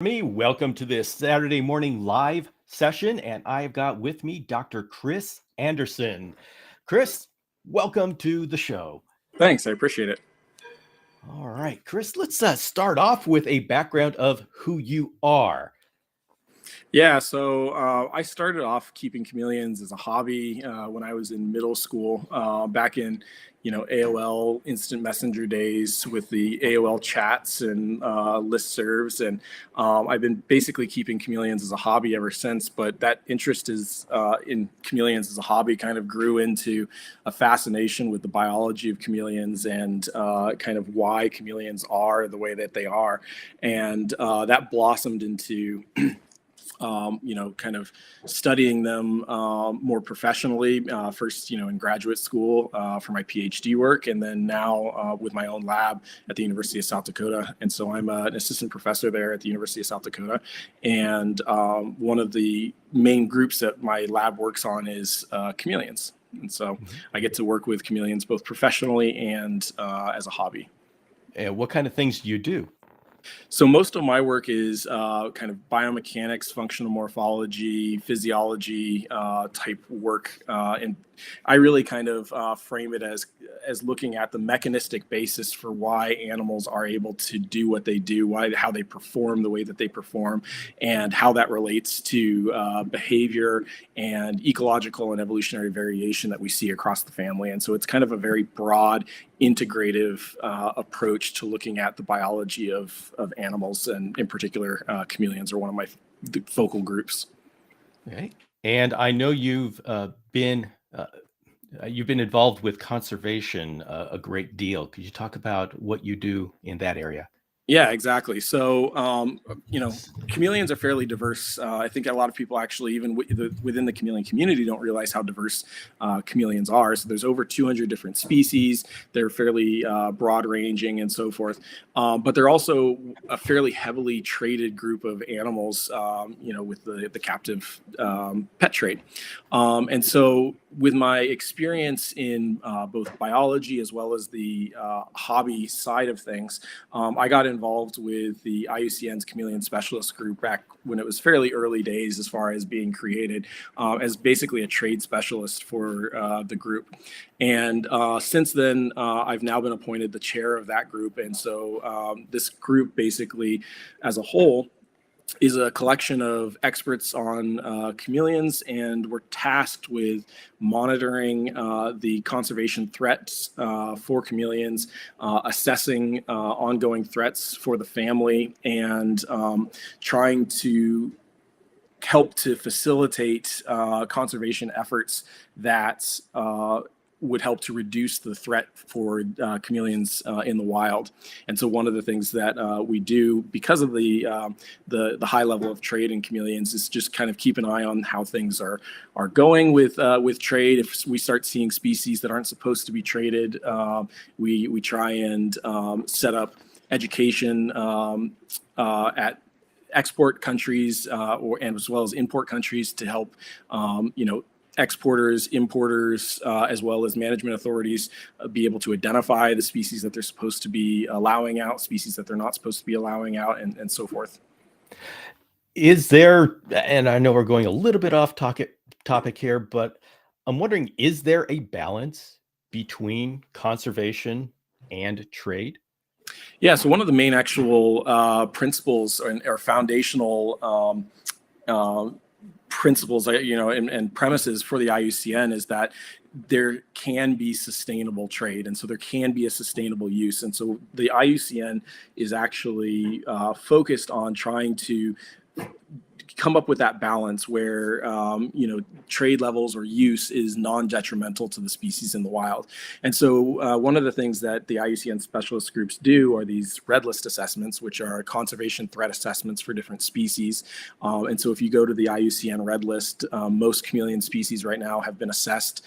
Welcome to this Saturday morning live session, and I've got with me Dr. Chris Anderson. Chris, welcome to the show. Thanks, I appreciate it. All right, Chris, let's start off with a background of who you are. Yeah, so I started off keeping chameleons as a hobby when I was in middle school, back in AOL Instant Messenger days with the AOL chats and listservs, and I've been basically keeping chameleons as a hobby ever since. But that interest in chameleons as a hobby kind of grew into a fascination with the biology of chameleons and kind of why chameleons are the way that they are, and that blossomed into kind of studying them more professionally, first, in graduate school for my PhD work, and then now with my own lab at the University of South Dakota. And so I'm an assistant professor there at the University of South Dakota. And one of the main groups that my lab works on is chameleons. And so I get to work with chameleons both professionally and as a hobby. And what kind of things do you do? So most of my work is kind of biomechanics, functional morphology, physiology type work, and I really kind of frame it as looking at the mechanistic basis for why animals are able to do what they do, how they perform the way that they perform, and how that relates to behavior and ecological and evolutionary variation that we see across the family. And so it's kind of a very broad, integrative approach to looking at the biology of animals, and in particular, chameleons are one of my focal groups. Okay. And I know you've been involved with conservation a great deal. Could you talk about what you do in that area? Yeah, exactly. So, chameleons are fairly diverse. I think a lot of people actually, even within the chameleon community, don't realize how diverse chameleons are. So there's over 200 different species. They're fairly broad ranging and so forth. But they're also a fairly heavily traded group of animals, with the captive pet trade. And so with my experience in both biology as well as the hobby side of things, I got involved with the IUCN's Chameleon Specialist Group back when it was fairly early days as far as being created, as basically a trade specialist for the group. And since then, I've now been appointed the chair of that group. And so this group basically as a whole is a collection of experts on chameleons, and we're tasked with monitoring the conservation threats for chameleons, assessing ongoing threats for the family, and trying to help to facilitate conservation efforts that would help to reduce the threat for chameleons in the wild. And so one of the things that we do, because of the high level of trade in chameleons, is just kind of keep an eye on how things are going with trade. If we start seeing species that aren't supposed to be traded, we try and set up education at export countries and as well as import countries to help exporters, importers, as well as management authorities be able to identify the species that they're supposed to be allowing out, species that they're not supposed to be allowing out, and so forth. Is there, and I know we're going a little bit off topic here, but I'm wondering, is there a balance between conservation and trade? Yeah, so one of the main actual principles or foundational principles, and premises for the IUCN is that there can be sustainable trade, and so there can be a sustainable use. And so the IUCN is actually focused on trying to come up with that balance where trade levels or use is non-detrimental to the species in the wild. And so one of the things that the IUCN specialist groups do are these red list assessments, which are conservation threat assessments for different species. And so if you go to the IUCN red list, most chameleon species right now have been assessed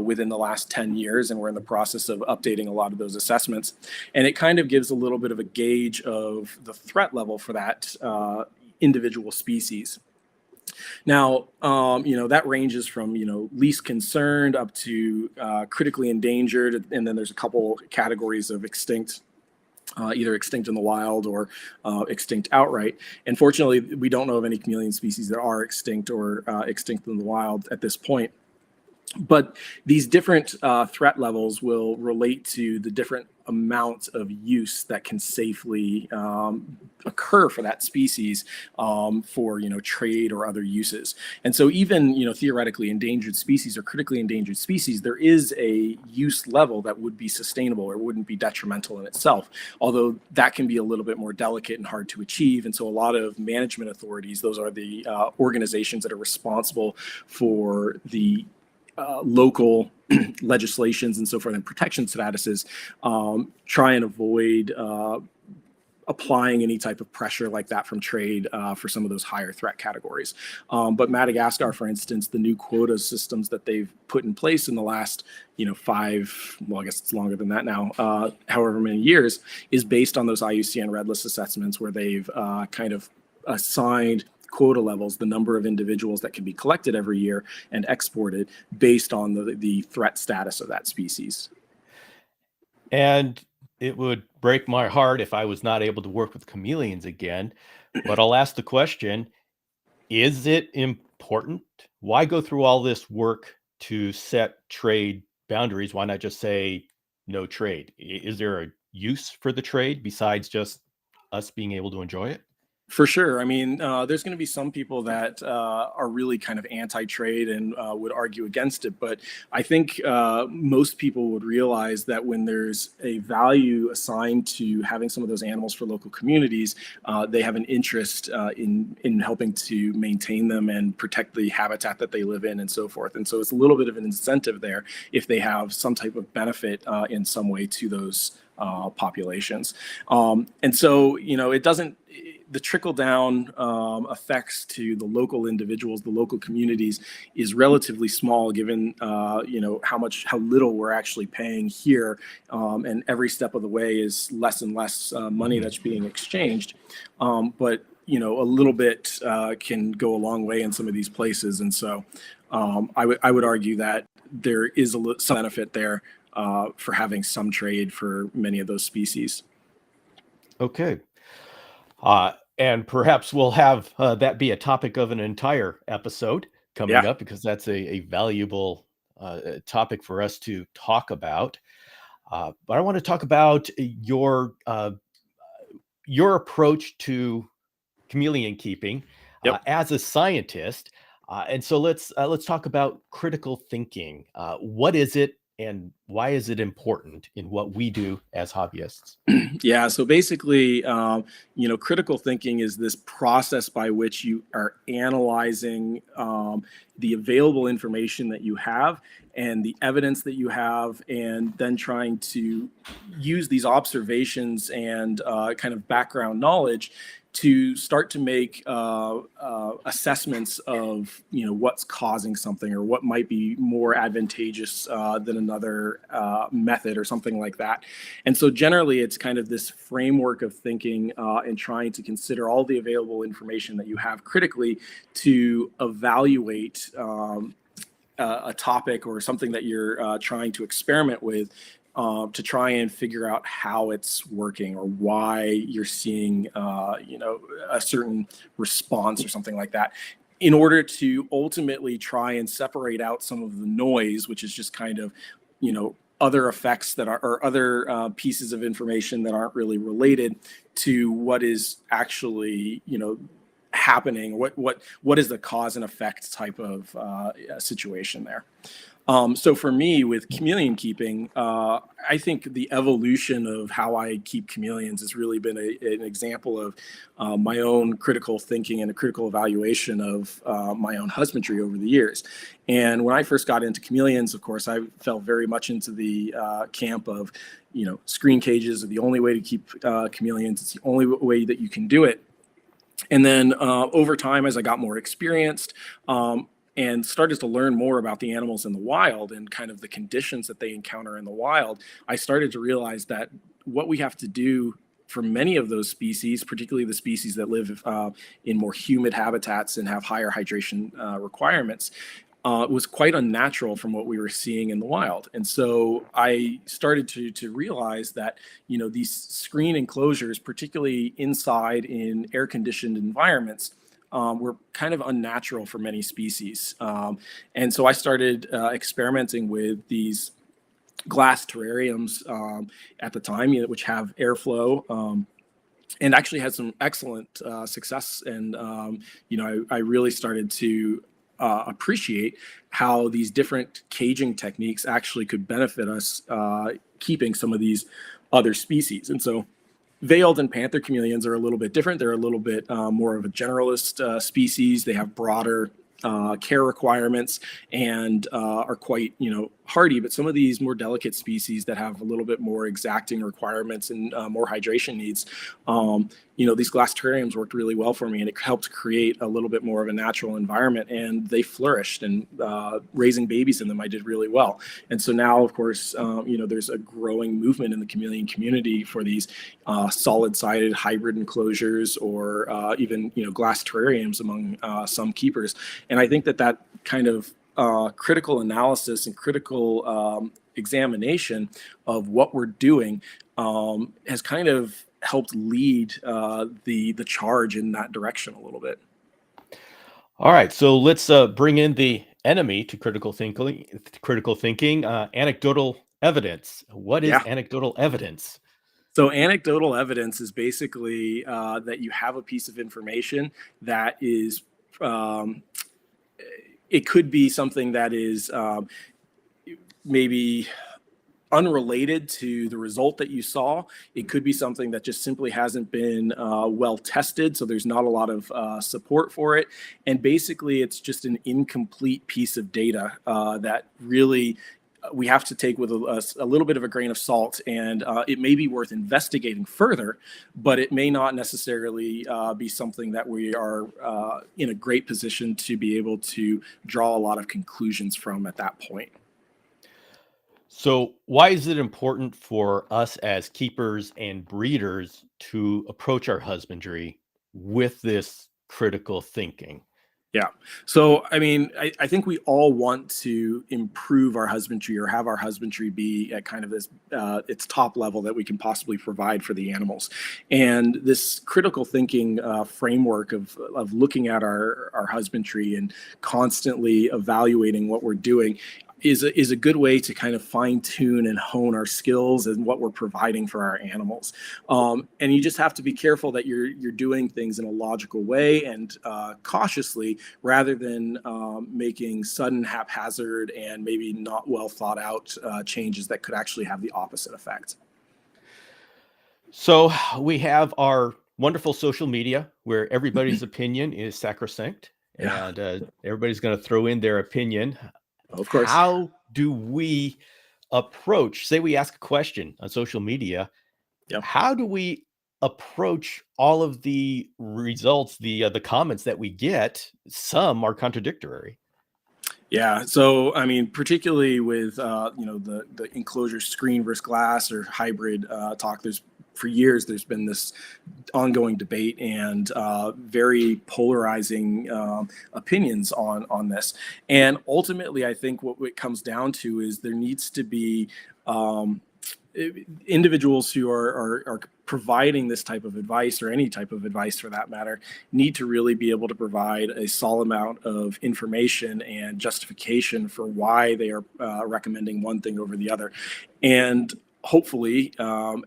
within the last 10 years, and we're in the process of updating a lot of those assessments. And it kind of gives a little bit of a gauge of the threat level for that individual species. Now, that ranges from, least concerned up to critically endangered, and then there's a couple categories of extinct. either extinct in the wild or extinct outright. And fortunately, we don't know of any chameleon species that are extinct or extinct in the wild at this point. But these different threat levels will relate to the different amounts of use that can safely occur for that species for trade or other uses. And so even theoretically endangered species or critically endangered species, there is a use level that would be sustainable or wouldn't be detrimental in itself, although that can be a little bit more delicate and hard to achieve. And so a lot of management authorities, those are the organizations that are responsible for the local legislations and so forth and protection statuses, try and avoid applying any type of pressure like that from trade for some of those higher threat categories. But Madagascar, for instance, the new quotas systems that they've put in place in the last, 5, well, I guess it's longer than that now, however many years, is based on those IUCN Red List assessments where they've kind of assigned quota levels, the number of individuals that can be collected every year and exported based on the threat status of that species. And it would break my heart if I was not able to work with chameleons again, but I'll ask the question, is it important? Why go through all this work to set trade boundaries? Why not just say no trade? Is there a use for the trade besides just us being able to enjoy it? For sure. I mean, there's going to be some people that are really kind of anti-trade and would argue against it. But I think most people would realize that when there's a value assigned to having some of those animals for local communities, they have an interest in helping to maintain them and protect the habitat that they live in and so forth. And so it's a little bit of an incentive there if they have some type of benefit in some way to those populations. And so, it doesn't, the trickle down effects to the local individuals, the local communities is relatively small given, how little we're actually paying here. And every step of the way is less and less money that's being exchanged. But, a little bit can go a long way in some of these places. And so I would argue that there is some benefit there for having some trade for many of those species. Okay. And perhaps we'll have that be a topic of an entire episode coming Yeah. up because that's a valuable topic for us to talk about. But I want to talk about your approach to chameleon keeping Yep. as a scientist. And so let's talk about critical thinking. What is it, and why is it important in what we do as hobbyists? Yeah. So basically, critical thinking is this process by which you are analyzing the available information that you have and the evidence that you have, and then trying to use these observations and kind of background knowledge to start to make assessments of what's causing something or what might be more advantageous than another method or something like that. And so generally it's kind of this framework of thinking and trying to consider all the available information that you have critically to evaluate a topic or something that you're trying to experiment with, to try and figure out how it's working or why you're seeing, a certain response or something like that, in order to ultimately try and separate out some of the noise, which is just kind of, other effects that are, or other pieces of information that aren't really related to what is actually, happening. What is the cause and effect type of situation there? So for me with chameleon keeping, I think the evolution of how I keep chameleons has really been an example of my own critical thinking and a critical evaluation of my own husbandry over the years. And when I first got into chameleons, of course, I fell very much into the camp of, screen cages are the only way to keep chameleons. It's the only way that you can do it. And then over time, as I got more experienced, and started to learn more about the animals in the wild and kind of the conditions that they encounter in the wild, I started to realize that what we have to do for many of those species, particularly the species that live in more humid habitats and have higher hydration requirements, was quite unnatural from what we were seeing in the wild. And so I started to realize that, these screen enclosures, particularly inside in air conditioned environments, were kind of unnatural for many species. And so I started experimenting with these glass terrariums at the time, which have airflow. And actually had some excellent success. And I really started to appreciate how these different caging techniques actually could benefit us keeping some of these other species. And so veiled and panther chameleons are a little bit different. They're a little bit more of a generalist species. They have broader care requirements and are quite, hardy. But some of these more delicate species that have a little bit more exacting requirements and more hydration needs, these glass terrariums worked really well for me, and it helped create a little bit more of a natural environment, and they flourished. And raising babies in them, I did really well. And so now, of course, there's a growing movement in the chameleon community for these solid-sided hybrid enclosures, or even glass terrariums among some keepers. And I think that kind of critical analysis and critical examination of what we're doing has kind of helped lead the charge in that direction a little bit. All right, so let's bring in the enemy to critical thinking. Anecdotal evidence. What is Yeah. anecdotal evidence? So anecdotal evidence is basically that you have a piece of information that is, it could be something that is maybe unrelated to the result that you saw. It could be something that just simply hasn't been well tested, so there's not a lot of support for it. And basically, it's just an incomplete piece of data that really we have to take with a little bit of a grain of salt. And it may be worth investigating further, but it may not necessarily be something that we are in a great position to be able to draw a lot of conclusions from at that point. So, why is it important for us as keepers and breeders to approach our husbandry with this critical thinking? Yeah. So, I mean, I think we all want to improve our husbandry, or have our husbandry be at kind of this its top level that we can possibly provide for the animals. And this critical thinking framework of looking at our husbandry and constantly evaluating what we're doing is a good way to kind of fine tune and hone our skills and what we're providing for our animals. And you just have to be careful that you're doing things in a logical way and cautiously, rather than making sudden, haphazard, and maybe not well thought out changes that could actually have the opposite effect. So, we have our wonderful social media where everybody's opinion is sacrosanct, Yeah, and everybody's going to throw in their opinion. of course. How do we approach, say we ask a question on social media, Yep. how do we approach all of the results, the comments that we get? Some are contradictory. Yeah. So, I mean, particularly with the enclosure screen versus glass or hybrid talk, for years there's been this ongoing debate and very polarizing opinions on this. And ultimately, I think what it comes down to is there needs to be individuals who are providing this type of advice, or any type of advice for that matter, need to really be able to provide a solid amount of information and justification for why they are recommending one thing over the other. And hopefully,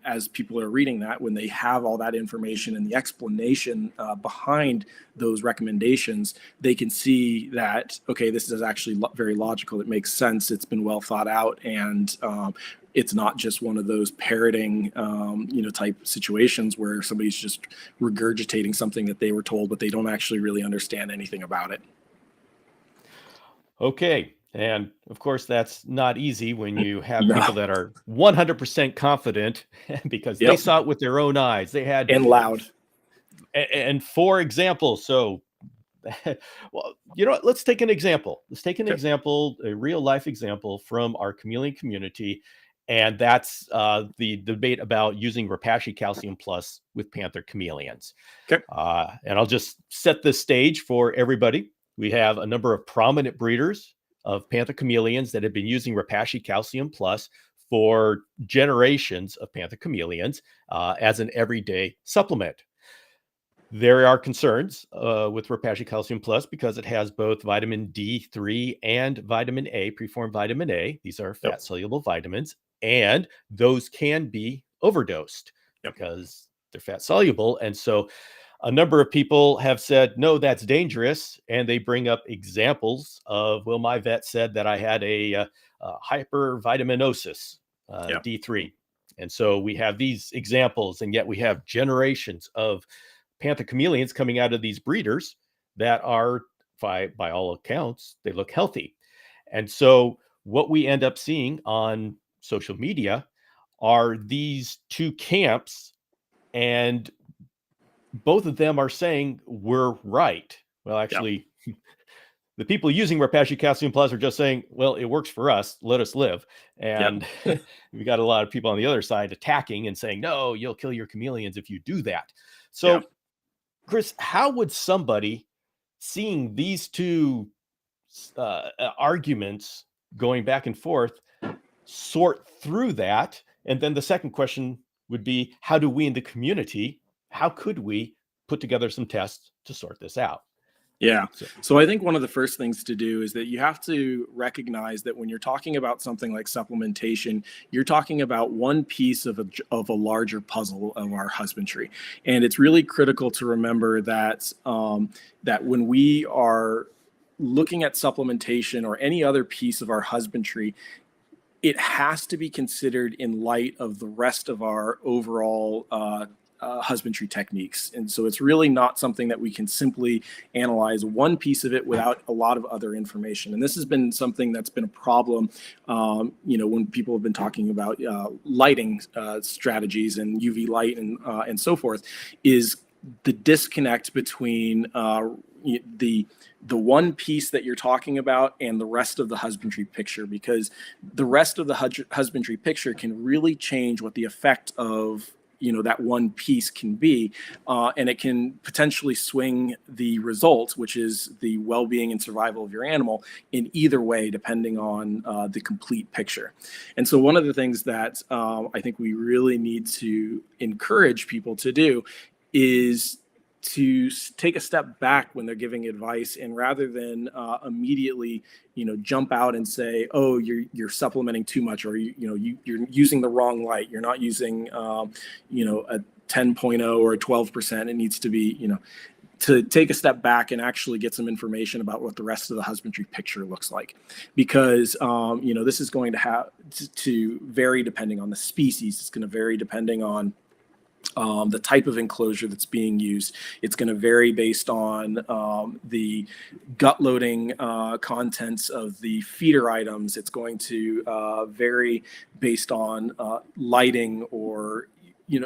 as people are reading that, when they have all that information and the explanation behind those recommendations, they can see that, okay, this is actually very logical. It makes sense. It's been well thought out. And it's not just one of those parroting, type situations where somebody's just regurgitating something that they were told, but they don't actually really understand anything about it. Okay. And of course, that's not easy when you have No. people that are 100% confident because they Yep. saw it with their own eyes. They had, And loud. and for example, so, well, you know what? Let's take an example. Let's take an Okay. example, a real life example from our chameleon community. And that's the debate about using Repashy Calcium Plus with panther chameleons. Okay. And I'll just set the stage for everybody. We have a number of prominent breeders of panther chameleons that have been using Repashy Calcium Plus for generations of panther chameleons as an everyday supplement. There are concerns with Repashy Calcium Plus because it has both vitamin D3 and vitamin A, preformed vitamin A. These are fat-soluble vitamins, and those can be overdosed because they're fat-soluble. And so a number of people have said, no, that's dangerous. And they bring up examples of, well, my vet said that I had a hypervitaminosis, D3. And so we have these examples, and yet we have generations of panther chameleons coming out of these breeders that are, by all accounts, they look healthy. And so what we end up seeing on social media are these two camps, and both of them are saying we're right. Well, actually, the people using Repashy Calcium Plus are just saying, well, it works for us. Let us live. And we got a lot of people on the other side attacking and saying, no, you'll kill your chameleons if you do that. So, Chris, how would somebody seeing these two arguments going back and forth sort through that? And then the second question would be, how do we in the community, how could we put together some tests to sort this out? Yeah. So I think one of the first things to do is that you have to recognize that when you're talking about something like supplementation, you're talking about one piece of a larger puzzle of our husbandry. And it's really critical to remember that that when we are looking at supplementation or any other piece of our husbandry, it has to be considered in light of the rest of our overall husbandry techniques. And so it's really not something that we can simply analyze one piece of it without a lot of other information. And this has been something that's been a problem, when people have been talking about lighting strategies and UV light and so forth, is the disconnect between the one piece that you're talking about and the rest of the husbandry picture, because the rest of the husbandry picture can really change what the effect of that one piece can be, and it can potentially swing the results, which is the well-being and survival of your animal, in either way, depending on the complete picture. And so one of the things that I think we really need to encourage people to do is to take a step back when they're giving advice, and rather than immediately jump out and say, oh, you're supplementing too much, or you're using the wrong light, you're not using a 10.0 or a 12%. It needs to be to take a step back and actually get some information about what the rest of the husbandry picture looks like, because this is going to have to vary depending on the species. It's going to vary depending on the type of enclosure that's being used. It's going to vary based on the gut loading contents of the feeder items. It's going to vary based on lighting, or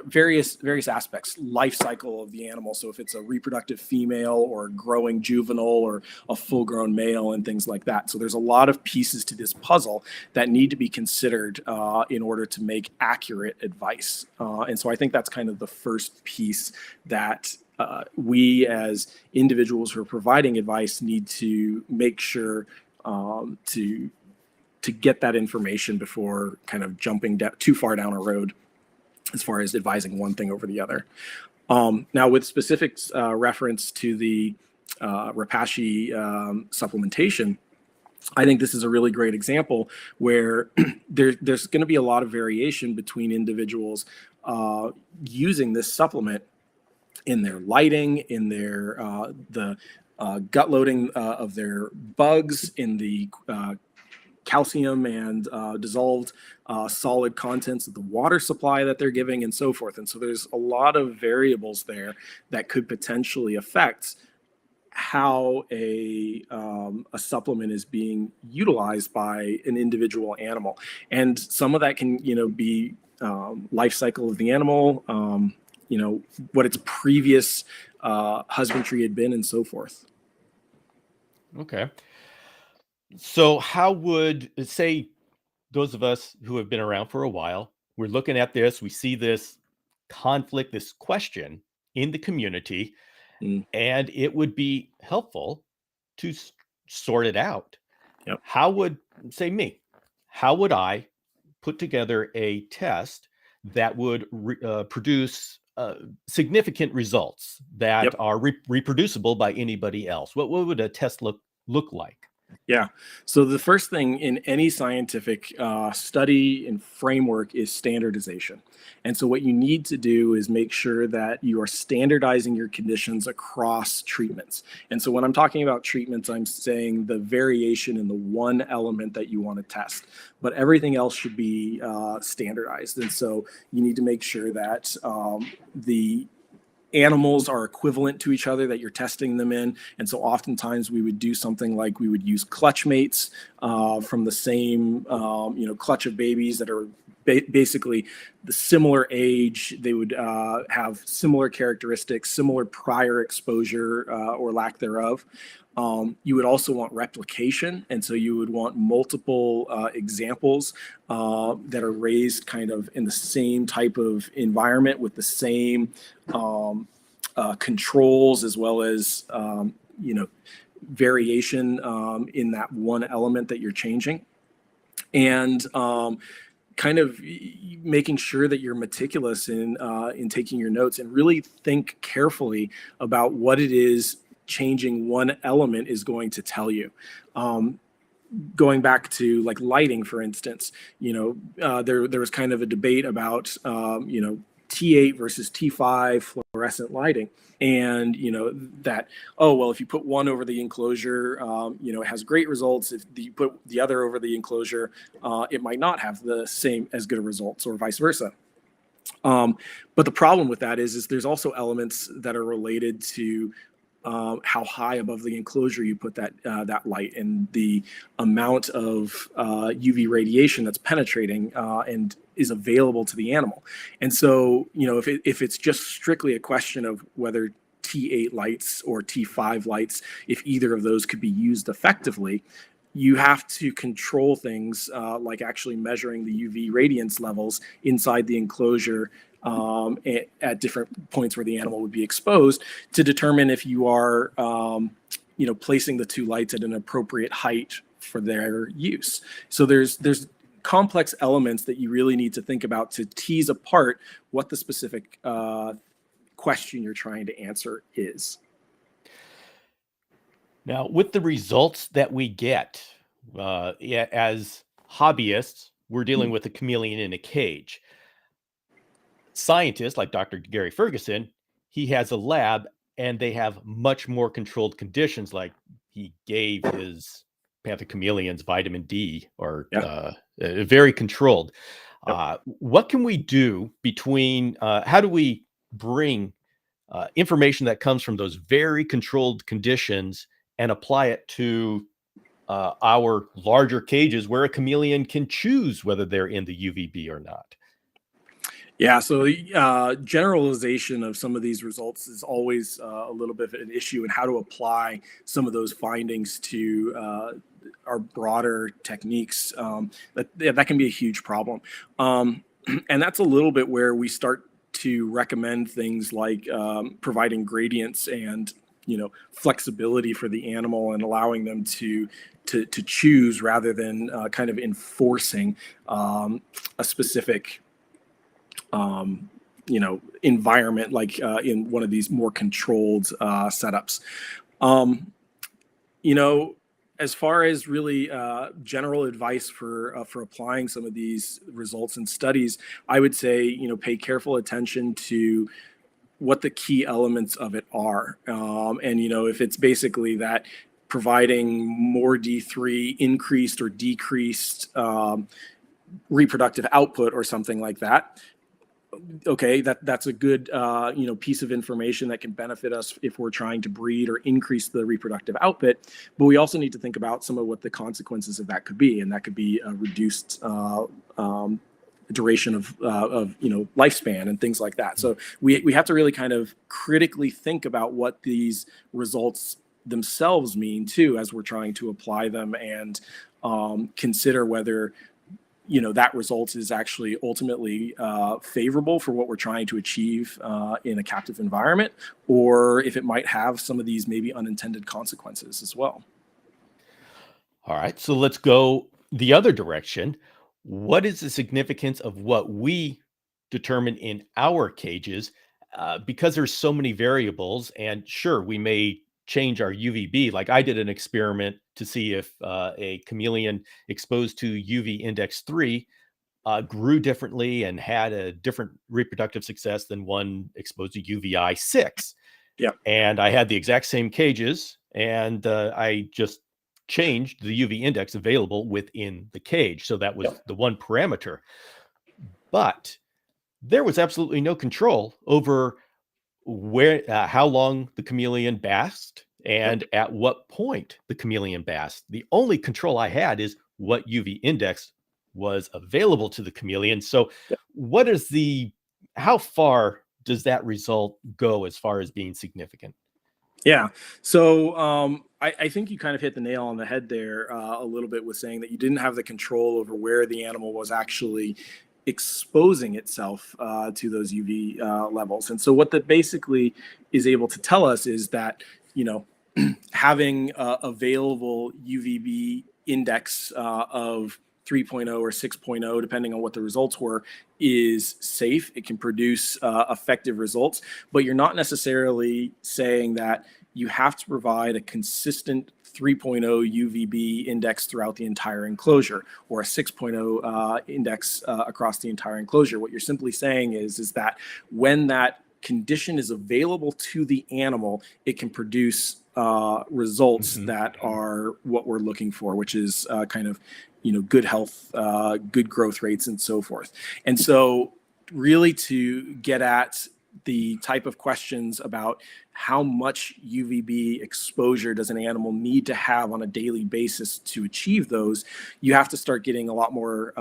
various aspects, life cycle of the animal. So if it's a reproductive female or a growing juvenile or a full grown male and things like that. So there's a lot of pieces to this puzzle that need to be considered in order to make accurate advice. And so I think that's kind of the first piece that we as individuals who are providing advice need to make sure to get that information before kind of jumping too far down a road as far as advising one thing over the other. Now, with specifics reference to the Repashy supplementation, I think this is a really great example where there's going to be a lot of variation between individuals using this supplement in their lighting, in their the gut loading of their bugs, in the calcium and dissolved solid contents of the water supply that they're giving, and so forth. And so there's a lot of variables there that could potentially affect how a supplement is being utilized by an individual animal. And some of that can be life cycle of the animal, what its previous husbandry had been, and so forth. Okay. So how would, say, those of us who have been around for a while, we're looking at this, we see this conflict, this question in the community, and it would be helpful to sort it out. Yep. How would, say me, how would I put together a test that would produce significant results that Yep. are reproducible by anybody else? What would a test look like? Yeah. So the first thing in any scientific study and framework is standardization. And so what you need to do is make sure that you are standardizing your conditions across treatments. And so when I'm talking about treatments, I'm saying the variation in the one element that you want to test, but everything else should be standardized. And so you need to make sure that the animals are equivalent to each other that you're testing them in. And so oftentimes we would do something like we would use clutch mates from the same, clutch of babies that are basically the similar age. They would have similar characteristics, similar prior exposure or lack thereof. You would also want replication. And so you would want multiple examples that are raised kind of in the same type of environment with the same controls, as well as, variation in that one element that you're changing. And kind of making sure that you're meticulous in taking your notes and really think carefully about what it is changing one element is going to tell you. Going back to like lighting, for instance, there was kind of a debate about T8 versus T5 fluorescent lighting, and that, oh well, if you put one over the enclosure, it has great results. If you put the other over the enclosure, it might not have the same as good of results, or vice versa. But the problem with that is there's also elements that are related to how high above the enclosure you put that light, and the amount of UV radiation that's penetrating and is available to the animal. And so, if it's just strictly a question of whether T8 lights or T5 lights, if either of those could be used effectively, you have to control things like actually measuring the UV radiance levels inside the enclosure at different points where the animal would be exposed, to determine if you are, placing the two lights at an appropriate height for their use. So there's complex elements that you really need to think about to tease apart what the specific question you're trying to answer is. Now, with the results that we get, as hobbyists, we're dealing with a chameleon in a cage. Scientists like Dr. Gary Ferguson, he has a lab, and they have much more controlled conditions. Like, he gave his panther chameleons vitamin D, or very controlled. Yep. What can we do between? How do we bring information that comes from those very controlled conditions and apply it to our larger cages, where a chameleon can choose whether they're in the UVB or not? Yeah, so generalization of some of these results is always a little bit of an issue, and how to apply some of those findings to our broader techniques. That can be a huge problem. And that's a little bit where we start to recommend things like providing gradients and flexibility for the animal, and allowing them to choose, rather than kind of enforcing a specific environment, like in one of these more controlled setups. As far as really general advice for applying some of these results and studies, I would say, pay careful attention to what the key elements of it are. And, if it's basically that providing more D3, increased or decreased reproductive output or something like that, okay, that's a good piece of information that can benefit us if we're trying to breed or increase the reproductive output. But we also need to think about some of what the consequences of that could be, and that could be a reduced duration of lifespan and things like that. So we have to really kind of critically think about what these results themselves mean too, as we're trying to apply them, and consider whether that result is actually ultimately favorable for what we're trying to achieve in a captive environment, or if it might have some of these maybe unintended consequences as well. All right, so let's go the other direction. What is the significance of what we determine in our cages? Because there's so many variables, and sure, we may change our UVB. Like I did an experiment to see if a chameleon exposed to UV index 3 grew differently and had a different reproductive success than one exposed to UVI 6. Yeah. And I had the exact same cages, and I just changed the UV index available within the cage. So that was the one parameter. But there was absolutely no control over how long the chameleon basked and at what point the chameleon basked. The only control I had is what UV index was available to the chameleon. So how far does that result go as far as being significant? Yeah. So I think you kind of hit the nail on the head there a little bit with saying that you didn't have the control over where the animal was actually exposing itself to those UV levels. And so what that basically is able to tell us is that, having available UVB index of 3.0 or 6.0, depending on what the results were, is safe. It can produce effective results, but you're not necessarily saying that you have to provide a consistent 3.0 UVB index throughout the entire enclosure or a 6.0 index across the entire enclosure. What you're simply saying is that when that condition is available to the animal, it can produce results that are what we're looking for, which is kind of good health, good growth rates, and so forth. And so really to get at the type of questions about how much UVB exposure does an animal need to have on a daily basis to achieve those, you have to start getting a lot more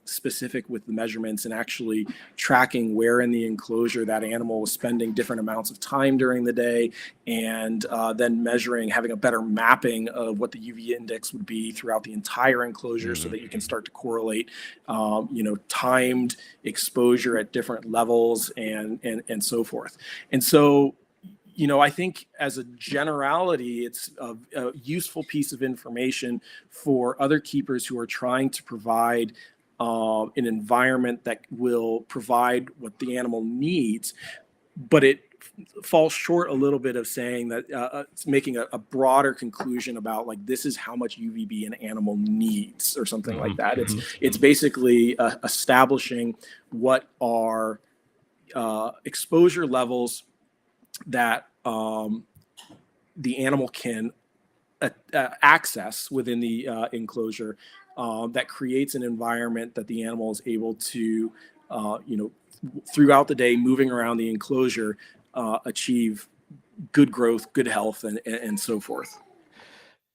specific with the measurements and actually tracking where in the enclosure that animal was spending different amounts of time during the day, and then measuring, having a better mapping of what the UV index would be throughout the entire enclosure so that you can start to correlate, timed exposure at different levels and so forth. And so, I think as a generality, it's a useful piece of information for other keepers who are trying to provide an environment that will provide what the animal needs, but it falls short a little bit of saying that it's making a broader conclusion about like this is how much UVB an animal needs or something like that. It's basically establishing what are exposure levels that the animal can access within the enclosure that creates an environment that the animal is able to, throughout the day, moving around the enclosure, achieve good growth, good health, and so forth.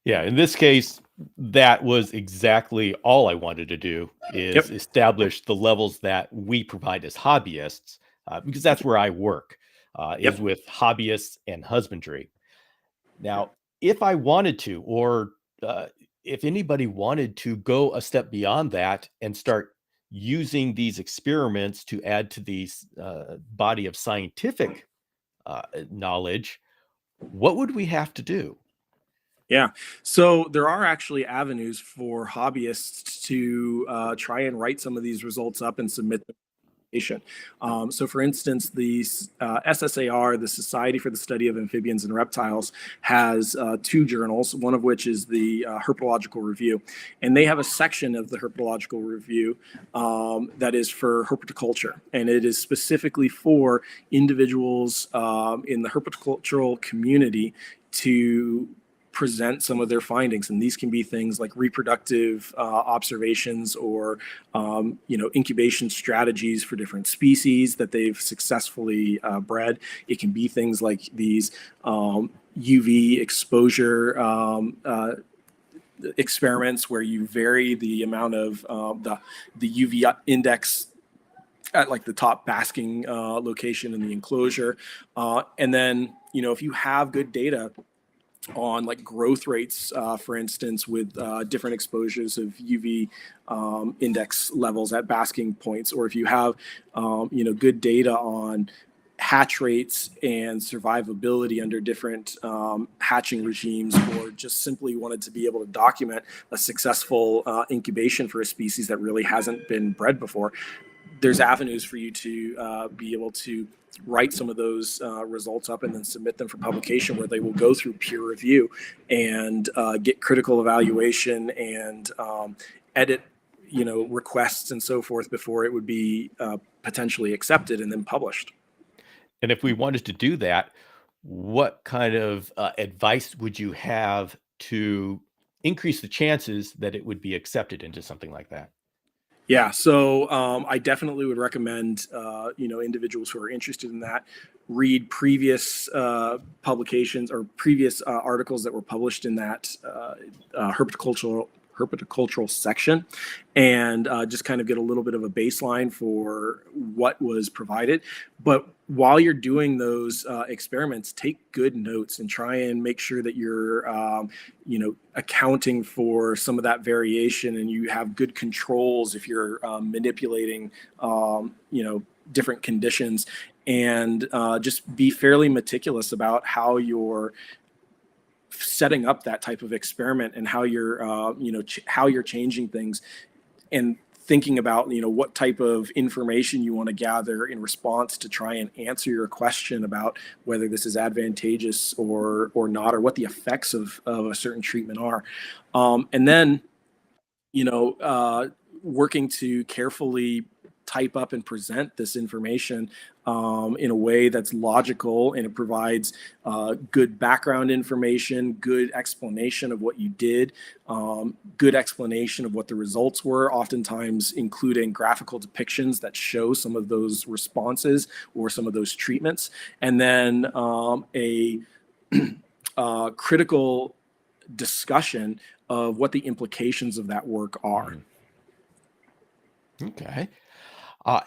Yeah, in this case, that was exactly all I wanted to do is establish the levels that we provide as hobbyists, because that's where I work, is with hobbyists and husbandry. Now, if I wanted to, or if anybody wanted to go a step beyond that and start using these experiments to add to these body of scientific knowledge, what would we have to do? Yeah. So there are actually avenues for hobbyists to try and write some of these results up and submit them. So, for instance, the SSAR, the Society for the Study of Amphibians and Reptiles, has two journals, one of which is the Herpetological Review. And they have a section of the Herpetological Review that is for herpetoculture. And it is specifically for individuals in the herpetocultural community to present some of their findings, and these can be things like reproductive observations or incubation strategies for different species that they've successfully bred. It can be things like these UV exposure experiments where you vary the amount of the UV index at like the top basking location in the enclosure, and then if you have good data on like growth rates, for instance, with different exposures of UV index levels at basking points, or if you have, good data on hatch rates and survivability under different hatching regimes, or just simply wanted to be able to document a successful incubation for a species that really hasn't been bred before, there's avenues for you to be able to write some of those results up and then submit them for publication, where they will go through peer review and get critical evaluation and edit requests and so forth before it would be potentially accepted and then published. And if we wanted to do that, what kind of advice would you have to increase the chances that it would be accepted into something like that? Yeah, so I definitely would recommend individuals who are interested in that read previous publications or previous articles that were published in that herpetocultural section, and just kind of get a little bit of a baseline for what was provided. But while you're doing those experiments, take good notes and try and make sure that you're accounting for some of that variation, and you have good controls if you're manipulating different conditions, and just be fairly meticulous about how you're setting up that type of experiment and how you're how you're changing things, and thinking about what type of information you want to gather in response to try and answer your question about whether this is advantageous or not, or what the effects of a certain treatment are, and then working to carefully type up and present this information in a way that's logical, and it provides good background information, good explanation of what you did, good explanation of what the results were, oftentimes including graphical depictions that show some of those responses or some of those treatments, and then a critical discussion of what the implications of that work are. Okay.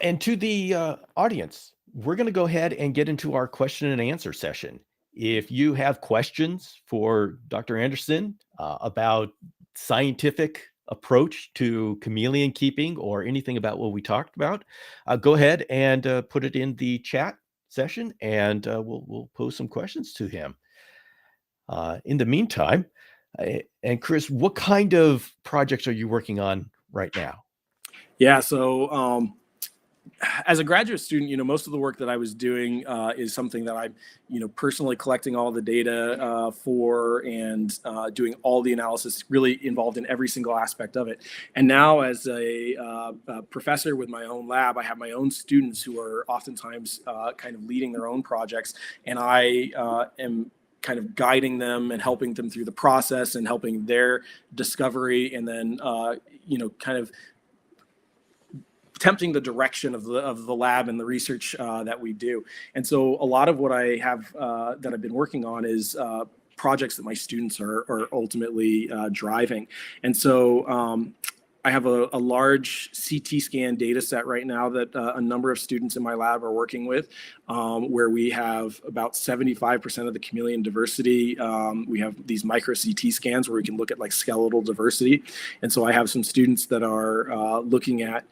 And to the audience, we're going to go ahead and get into our question and answer session. If you have questions for Dr. Anderson about scientific approach to chameleon keeping or anything about what we talked about, go ahead and put it in the chat session, and we'll pose some questions to him. In the meantime, and Chris, what kind of projects are you working on right now? Yeah, so as a graduate student, most of the work that I was doing is something that I'm, personally collecting all the data for, and doing all the analysis, really involved in every single aspect of it. And now, as a professor with my own lab, I have my own students who are oftentimes kind of leading their own projects, and I am kind of guiding them and helping them through the process and helping their discovery, and then kind of tempting the direction of the lab and the research that we do. And so a lot of what I have that I've been working on is projects that my students are ultimately driving. And so I have a large CT scan data set right now that a number of students in my lab are working with, where we have about 75% of the chameleon diversity. We have these micro CT scans where we can look at like skeletal diversity. And so I have some students that are looking at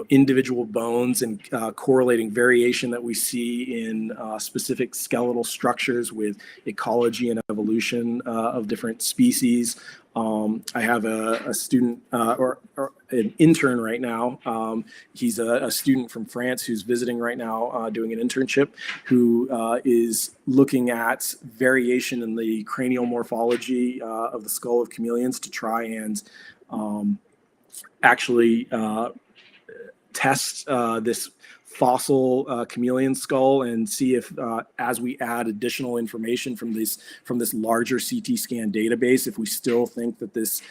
individual bones and correlating variation that we see in specific skeletal structures with ecology and evolution of different species. I have a student or an intern right now. He's a student from France who's visiting right now, doing an internship, who is looking at variation in the cranial morphology of the skull of chameleons to try and actually test this fossil chameleon skull and see if as we add additional information from this larger CT scan database, if we still think that this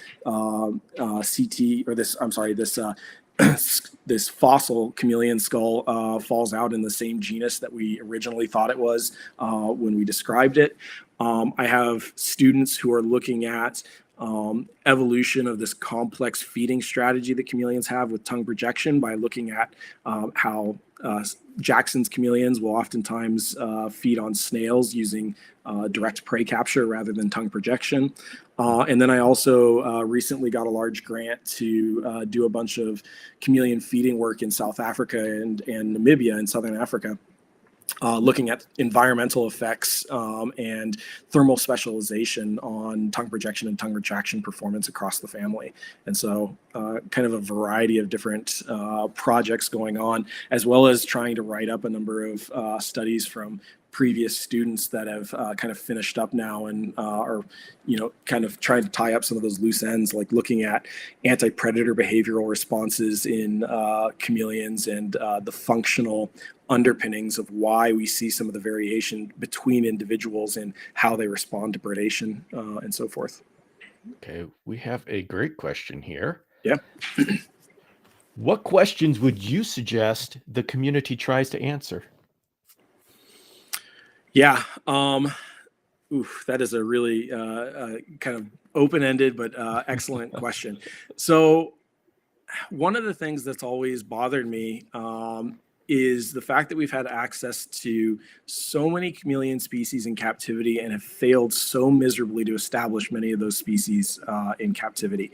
this fossil chameleon skull falls out in the same genus that we originally thought it was when we described it. I have students who are looking at evolution of this complex feeding strategy that chameleons have with tongue projection, by looking at how Jackson's chameleons will oftentimes feed on snails using direct prey capture rather than tongue projection. And then I also recently got a large grant to do a bunch of chameleon feeding work in South Africa and Namibia in Southern Africa. looking at environmental effects and thermal specialization on tongue projection and tongue retraction performance across the family. And so kind of a variety of different projects going on, as well as trying to write up a number of studies from previous students that have kind of finished up now and are, kind of trying to tie up some of those loose ends, like looking at anti-predator behavioral responses in chameleons and the functional underpinnings of why we see some of the variation between individuals and how they respond to predation and so forth. Okay, we have a great question here. Yeah. What questions would you suggest the community tries to answer? Yeah. That is a really kind of open-ended but excellent question. So one of the things that's always bothered me is the fact that we've had access to so many chameleon species in captivity and have failed so miserably to establish many of those species in captivity.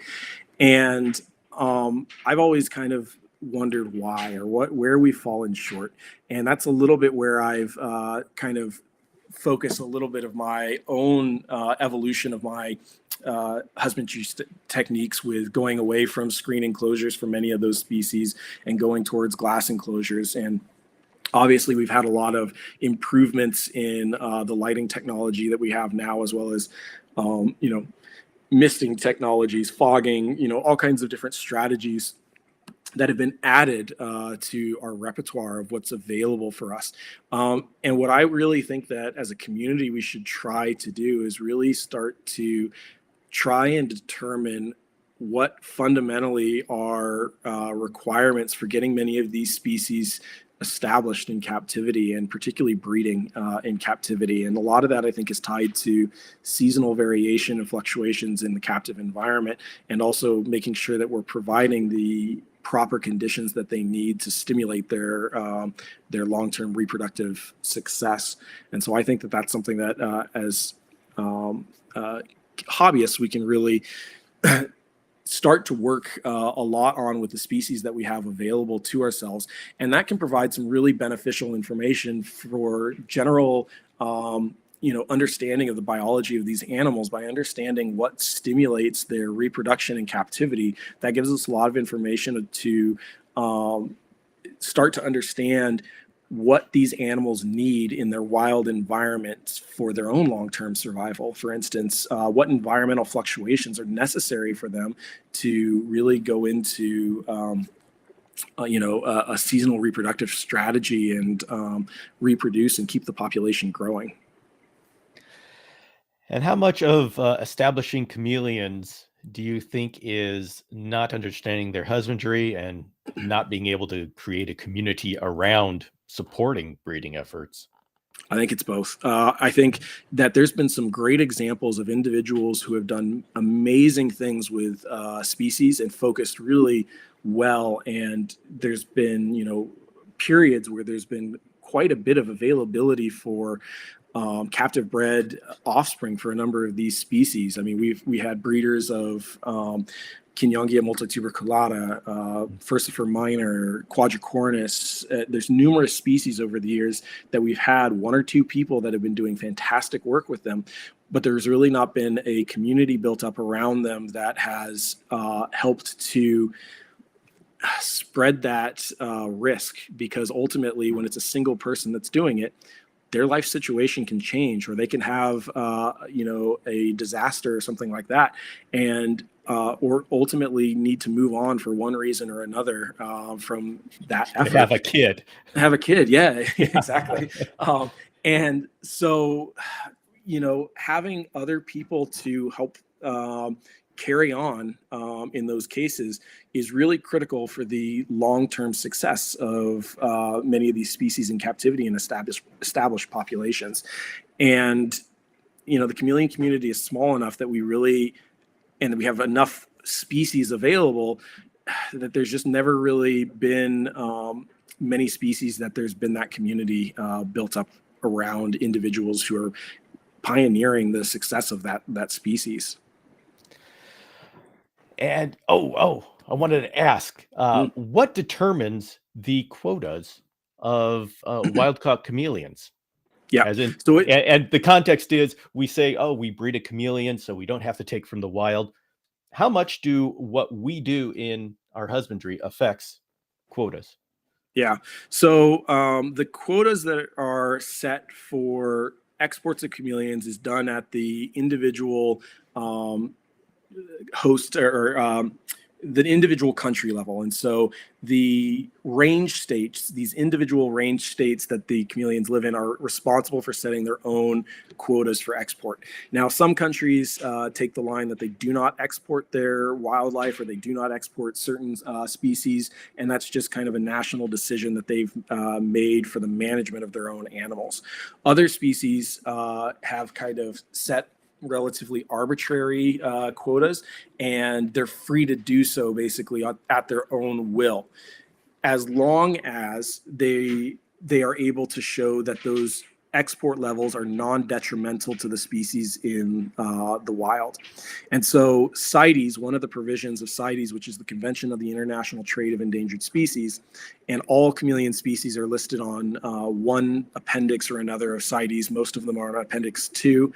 And I've always kind of wondered why or where we've fallen short. And that's a little bit where I've kind of focused a little bit of my own evolution of my husbandry techniques, with going away from screen enclosures for many of those species and going towards glass enclosures. And obviously we've had a lot of improvements in the lighting technology that we have now, as well as misting technologies, fogging, all kinds of different strategies that have been added to our repertoire of what's available for us. And what I really think that as a community we should try to do is really start to try and determine what fundamentally are requirements for getting many of these species established in captivity, and particularly breeding in captivity. And a lot of that, I think, is tied to seasonal variation and fluctuations in the captive environment, and also making sure that we're providing the proper conditions that they need to stimulate their long-term reproductive success. And so I think that that's something that as hobbyists we can really start to work a lot on with the species that we have available to ourselves, and that can provide some really beneficial information for general understanding of the biology of these animals. By understanding what stimulates their reproduction in captivity, that gives us a lot of information to start to understand what these animals need in their wild environments for their own long-term survival. For instance, what environmental fluctuations are necessary for them to really go into a seasonal reproductive strategy and reproduce and keep the population growing. And how much of establishing chameleons do you think is not understanding their husbandry and not being able to create a community around supporting breeding efforts? I think it's both. I think that there's been some great examples of individuals who have done amazing things with species and focused really well. And there's been, periods where there's been quite a bit of availability for captive bred offspring for a number of these species. I mean, we had breeders of Kinyongia multituberculata, Furcifer minor, Quadricornis. There's numerous species over the years that we've had one or two people that have been doing fantastic work with them, but there's really not been a community built up around them that has helped to spread that risk, because ultimately when it's a single person that's doing it, their life situation can change, or they can have a disaster or something like that, and or ultimately need to move on for one reason or another from that effort. Have a kid. Have a kid, yeah, exactly. And so, having other people to help carry on in those cases is really critical for the long-term success of many of these species in captivity and established populations. And the chameleon community is small enough that we have enough species available that there's just never really been many species that there's been that community built up around individuals who are pioneering the success of that species. And I wanted to ask, what determines the quotas of wild-caught chameleons. Yeah. As in, So and the context is we say, oh, we breed a chameleon, so we don't have to take from the wild. How much do what we do in our husbandry affects quotas? Yeah. So the quotas that are set for exports of chameleons is done at the individual um, host or the individual country level. And so the range states, these individual range states that the chameleons live in, are responsible for setting their own quotas for export. Now, some countries take the line that they do not export their wildlife, or they do not export certain species, and that's just kind of a national decision that they've made for the management of their own animals. Other species have kind of set relatively arbitrary quotas, and they're free to do so basically at their own will, as long as they are able to show that those export levels are non-detrimental to the species in the wild. And so CITES, one of the provisions of CITES, which is the Convention of the International Trade of Endangered Species, and all chameleon species are listed on one appendix or another of CITES. Most of them are on Appendix 2.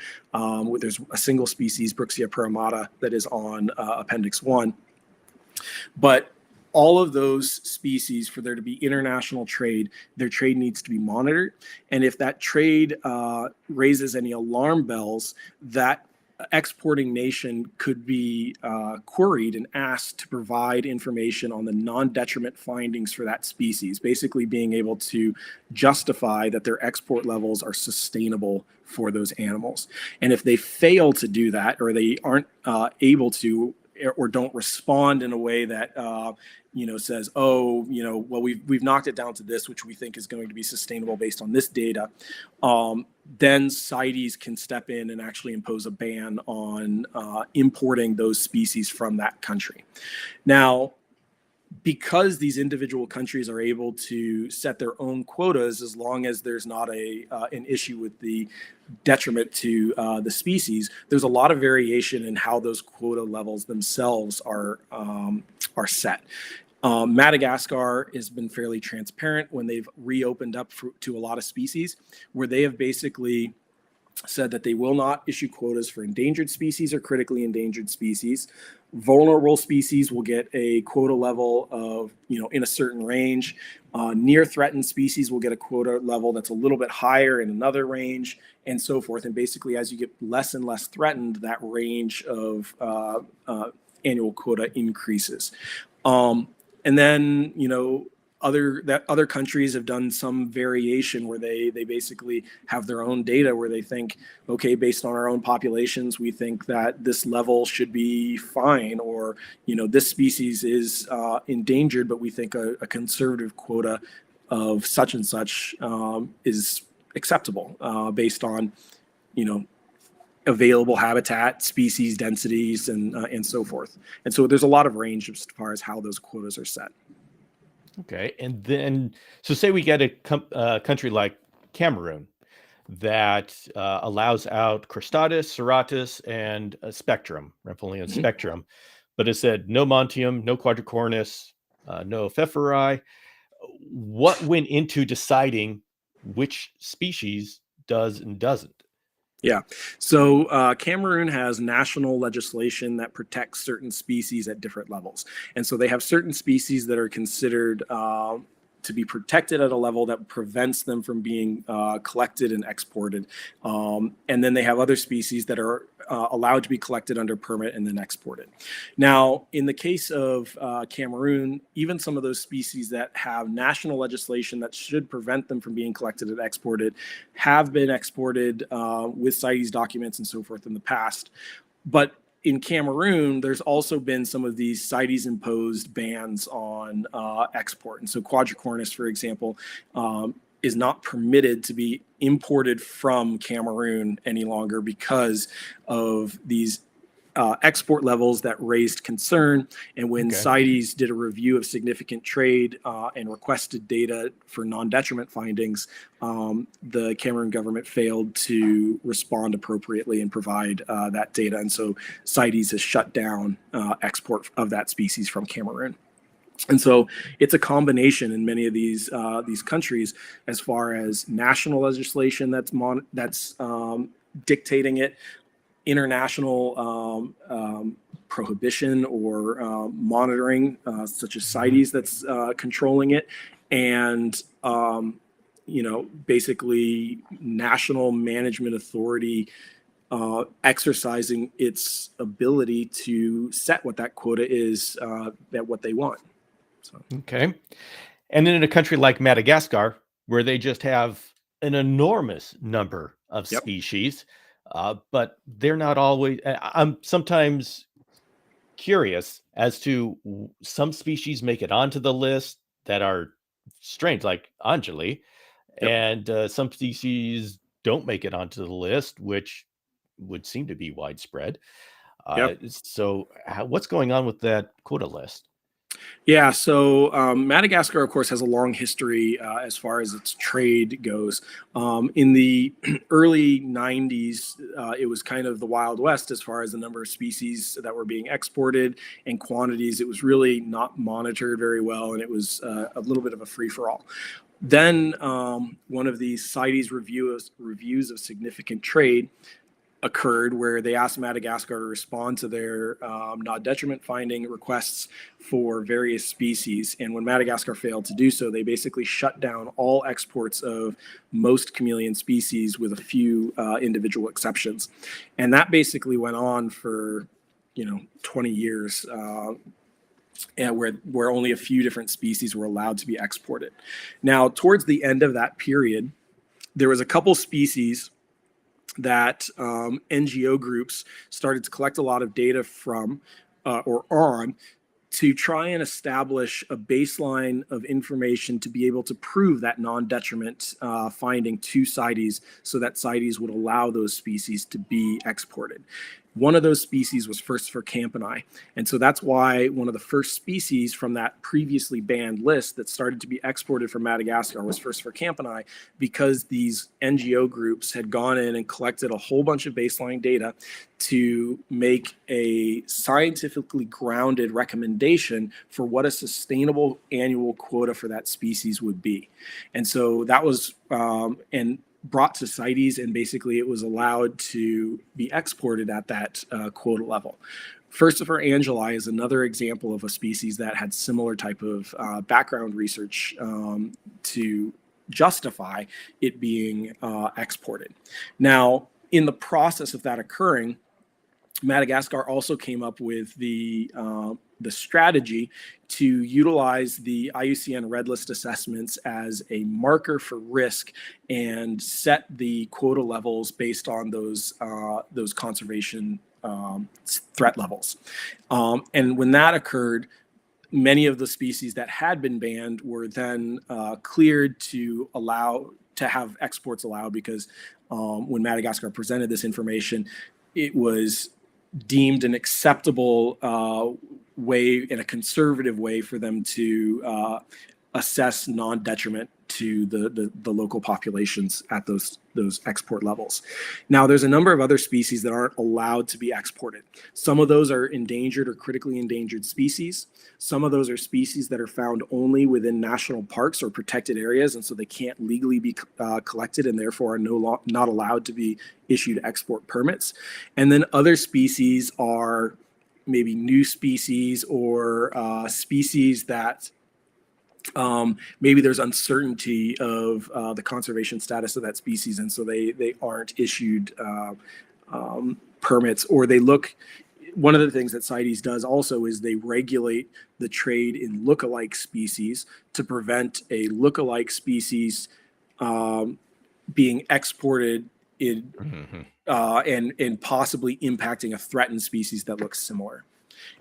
There's a single species, Brixia perimata, that is on Appendix 1. But all of those species, for there to be international trade, their trade needs to be monitored. And if that trade raises any alarm bells, that exporting nation could be queried and asked to provide information on the non-detriment findings for that species, basically being able to justify that their export levels are sustainable for those animals. And if they fail to do that, or they aren't able to, or don't respond in a way that says, oh, well, we've knocked it down to this, which we think is going to be sustainable based on this data, then CITES can step in and actually impose a ban on importing those species from that country. Now, because these individual countries are able to set their own quotas, as long as there's not an issue with the detriment to the species, there's a lot of variation in how those quota levels themselves are set. Madagascar has been fairly transparent when they've reopened up to a lot of species, where they have basically said that they will not issue quotas for endangered species or critically endangered species. Vulnerable species will get a quota level of, in a certain range. Near threatened species will get a quota level that's a little bit higher in another range, and so forth. And basically, as you get less and less threatened, that range of annual quota increases. And then, other countries have done some variation where they basically have their own data where they think, okay, based on our own populations, we think that this level should be fine, or this species is endangered, but we think a conservative quota of such and such is acceptable based on available habitat, species densities, and so forth. And so there's a lot of range as far as how those quotas are set. Okay, and then so say we get a country like Cameroon that allows out cristatus, serratus, and a spectrum, Rempelian spectrum, but it said no Montium, no Quadricornis, no Pfefferi. What went into deciding which species does and doesn't? Yeah. So Cameroon has national legislation that protects certain species at different levels. And so they have certain species that are considered to be protected at a level that prevents them from being collected and exported. And then they have other species that are allowed to be collected under permit and then exported. Now, in the case of Cameroon, even some of those species that have national legislation that should prevent them from being collected and exported have been exported with CITES documents and so forth in the past. But in Cameroon, there's also been some of these CITES imposed bans on export. And so Quadricornis, for example, is not permitted to be imported from Cameroon any longer because of these export levels that raised concern. And when CITES did a review of significant trade and requested data for non-detriment findings, the Cameroon government failed to respond appropriately and provide that data. And so CITES has shut down export of that species from Cameroon. And so it's a combination in many of these countries, as far as national legislation that's dictating it, international prohibition or monitoring, such as CITES, that's controlling it, and basically national management authority exercising its ability to set what that quota is, that what they want. So. Okay. And then in a country like Madagascar, where they just have an enormous number of Yep. species, but they're not always. I'm sometimes curious as to some species make it onto the list that are strange, like Anjali, Yep. and some species don't make it onto the list, which would seem to be widespread. Yep. So, what's going on with that quota list? Yeah, so Madagascar, of course, has a long history as far as its trade goes. In the early 90s, it was kind of the Wild West as far as the number of species that were being exported and quantities. It was really not monitored very well, and it was a little bit of a free-for-all. Then one of these CITES reviews of significant trade occurred, where they asked Madagascar to respond to their not detriment finding requests for various species. And when Madagascar failed to do so, they basically shut down all exports of most chameleon species, with a few individual exceptions. And that basically went on for 20 years. And where only a few different species were allowed to be exported. Now, towards the end of that period, there was a couple species that NGO groups started to collect a lot of data from or on, to try and establish a baseline of information to be able to prove that non-detriment finding to CITES, so that CITES would allow those species to be exported. One of those species was Furcifer campani. And so that's why one of the first species from that previously banned list that started to be exported from Madagascar was Furcifer campani, because these NGO groups had gone in and collected a whole bunch of baseline data to make a scientifically grounded recommendation for what a sustainable annual quota for that species would be. And so that was, and brought to CITES, and basically it was allowed to be exported at that quota level. Furcifer angeli is another example of a species that had similar type of background research to justify it being exported. Now, in the process of that occurring, Madagascar also came up with the strategy to utilize the IUCN Red List assessments as a marker for risk, and set the quota levels based on those conservation threat levels. And when that occurred, many of the species that had been banned were then cleared to have exports allowed, because when Madagascar presented this information, it was deemed an acceptable way, in a conservative way, for them to assess non-detriment to the local populations at those export levels. Now, there's a number of other species that aren't allowed to be exported. Some of those are endangered or critically endangered species. Some of those are species that are found only within national parks or protected areas, and so they can't legally be collected, and therefore are not allowed to be issued export permits. And then other species are maybe new species, or species that maybe there's uncertainty of the conservation status of that species, and so they aren't issued permits, or they look. One of the things that CITES does also is they regulate the trade in lookalike species to prevent a lookalike species being exported in and possibly impacting a threatened species that looks similar.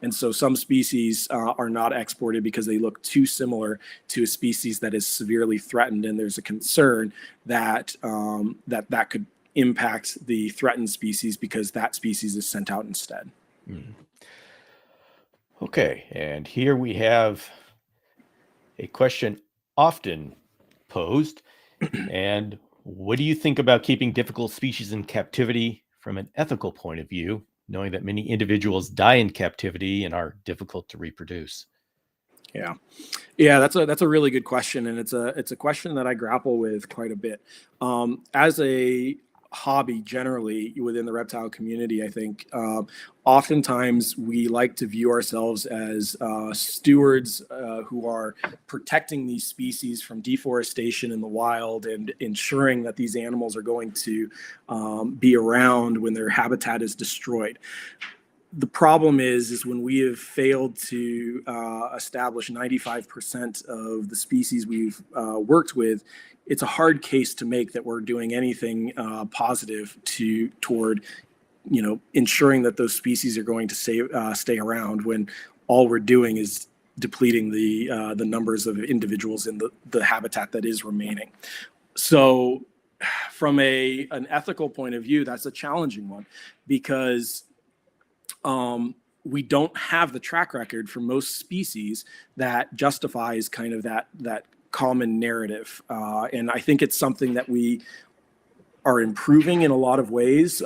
And so some species are not exported because they look too similar to a species that is severely threatened, and there's a concern that that could impact the threatened species, because that species is sent out instead. Okay, and here we have a question often posed. And what do you think about keeping difficult species in captivity from an ethical point of view, knowing that many individuals die in captivity and are difficult to reproduce? Yeah. Yeah, that's a really good question, and it's a question that I grapple with quite a bit. As a hobby, generally within the reptile community, I think oftentimes we like to view ourselves as stewards who are protecting these species from deforestation in the wild and ensuring that these animals are going to be around when their habitat is destroyed. The problem is when we have failed to establish 95% of the species we've worked with, it's a hard case to make that we're doing anything positive toward ensuring that those species are going to stay around when all we're doing is depleting the numbers of individuals in the habitat that is remaining. So from an ethical point of view, that's a challenging one, because we don't have the track record for most species that justifies kind of that common narrative. And I think it's something that we are improving in a lot of ways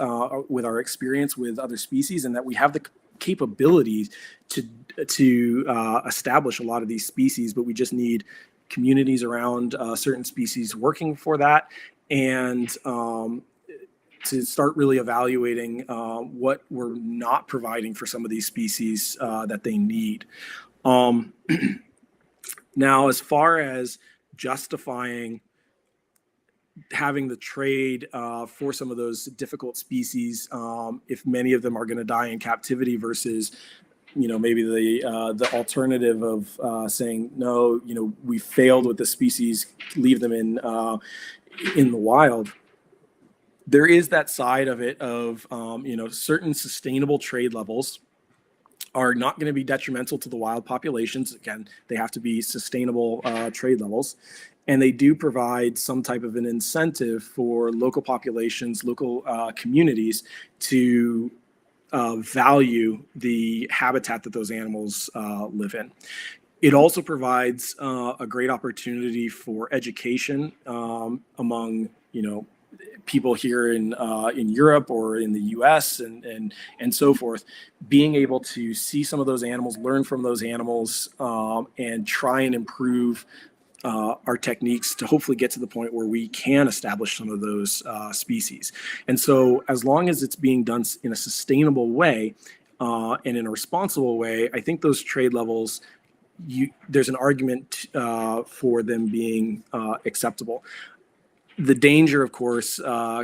with our experience with other species, and that we have the capabilities to establish a lot of these species, but we just need communities around certain species working for that, and to start really evaluating what we're not providing for some of these species that they need. Now, as far as justifying having the trade for some of those difficult species, if many of them are going to die in captivity versus maybe the alternative of saying no, we failed with the species, leave them in the wild. There is that side of it of certain sustainable trade levels are not going to be detrimental to the wild populations. Again, they have to be sustainable trade levels, and they do provide some type of an incentive for local populations, local communities to value the habitat that those animals live in. It also provides a great opportunity for education among people here in Europe or in the U.S. and so forth, being able to see some of those animals, learn from those animals, and try and improve our techniques to hopefully get to the point where we can establish some of those species. And so as long as it's being done in a sustainable way and in a responsible way, I think those trade levels, there's an argument for them being acceptable. The danger, of course,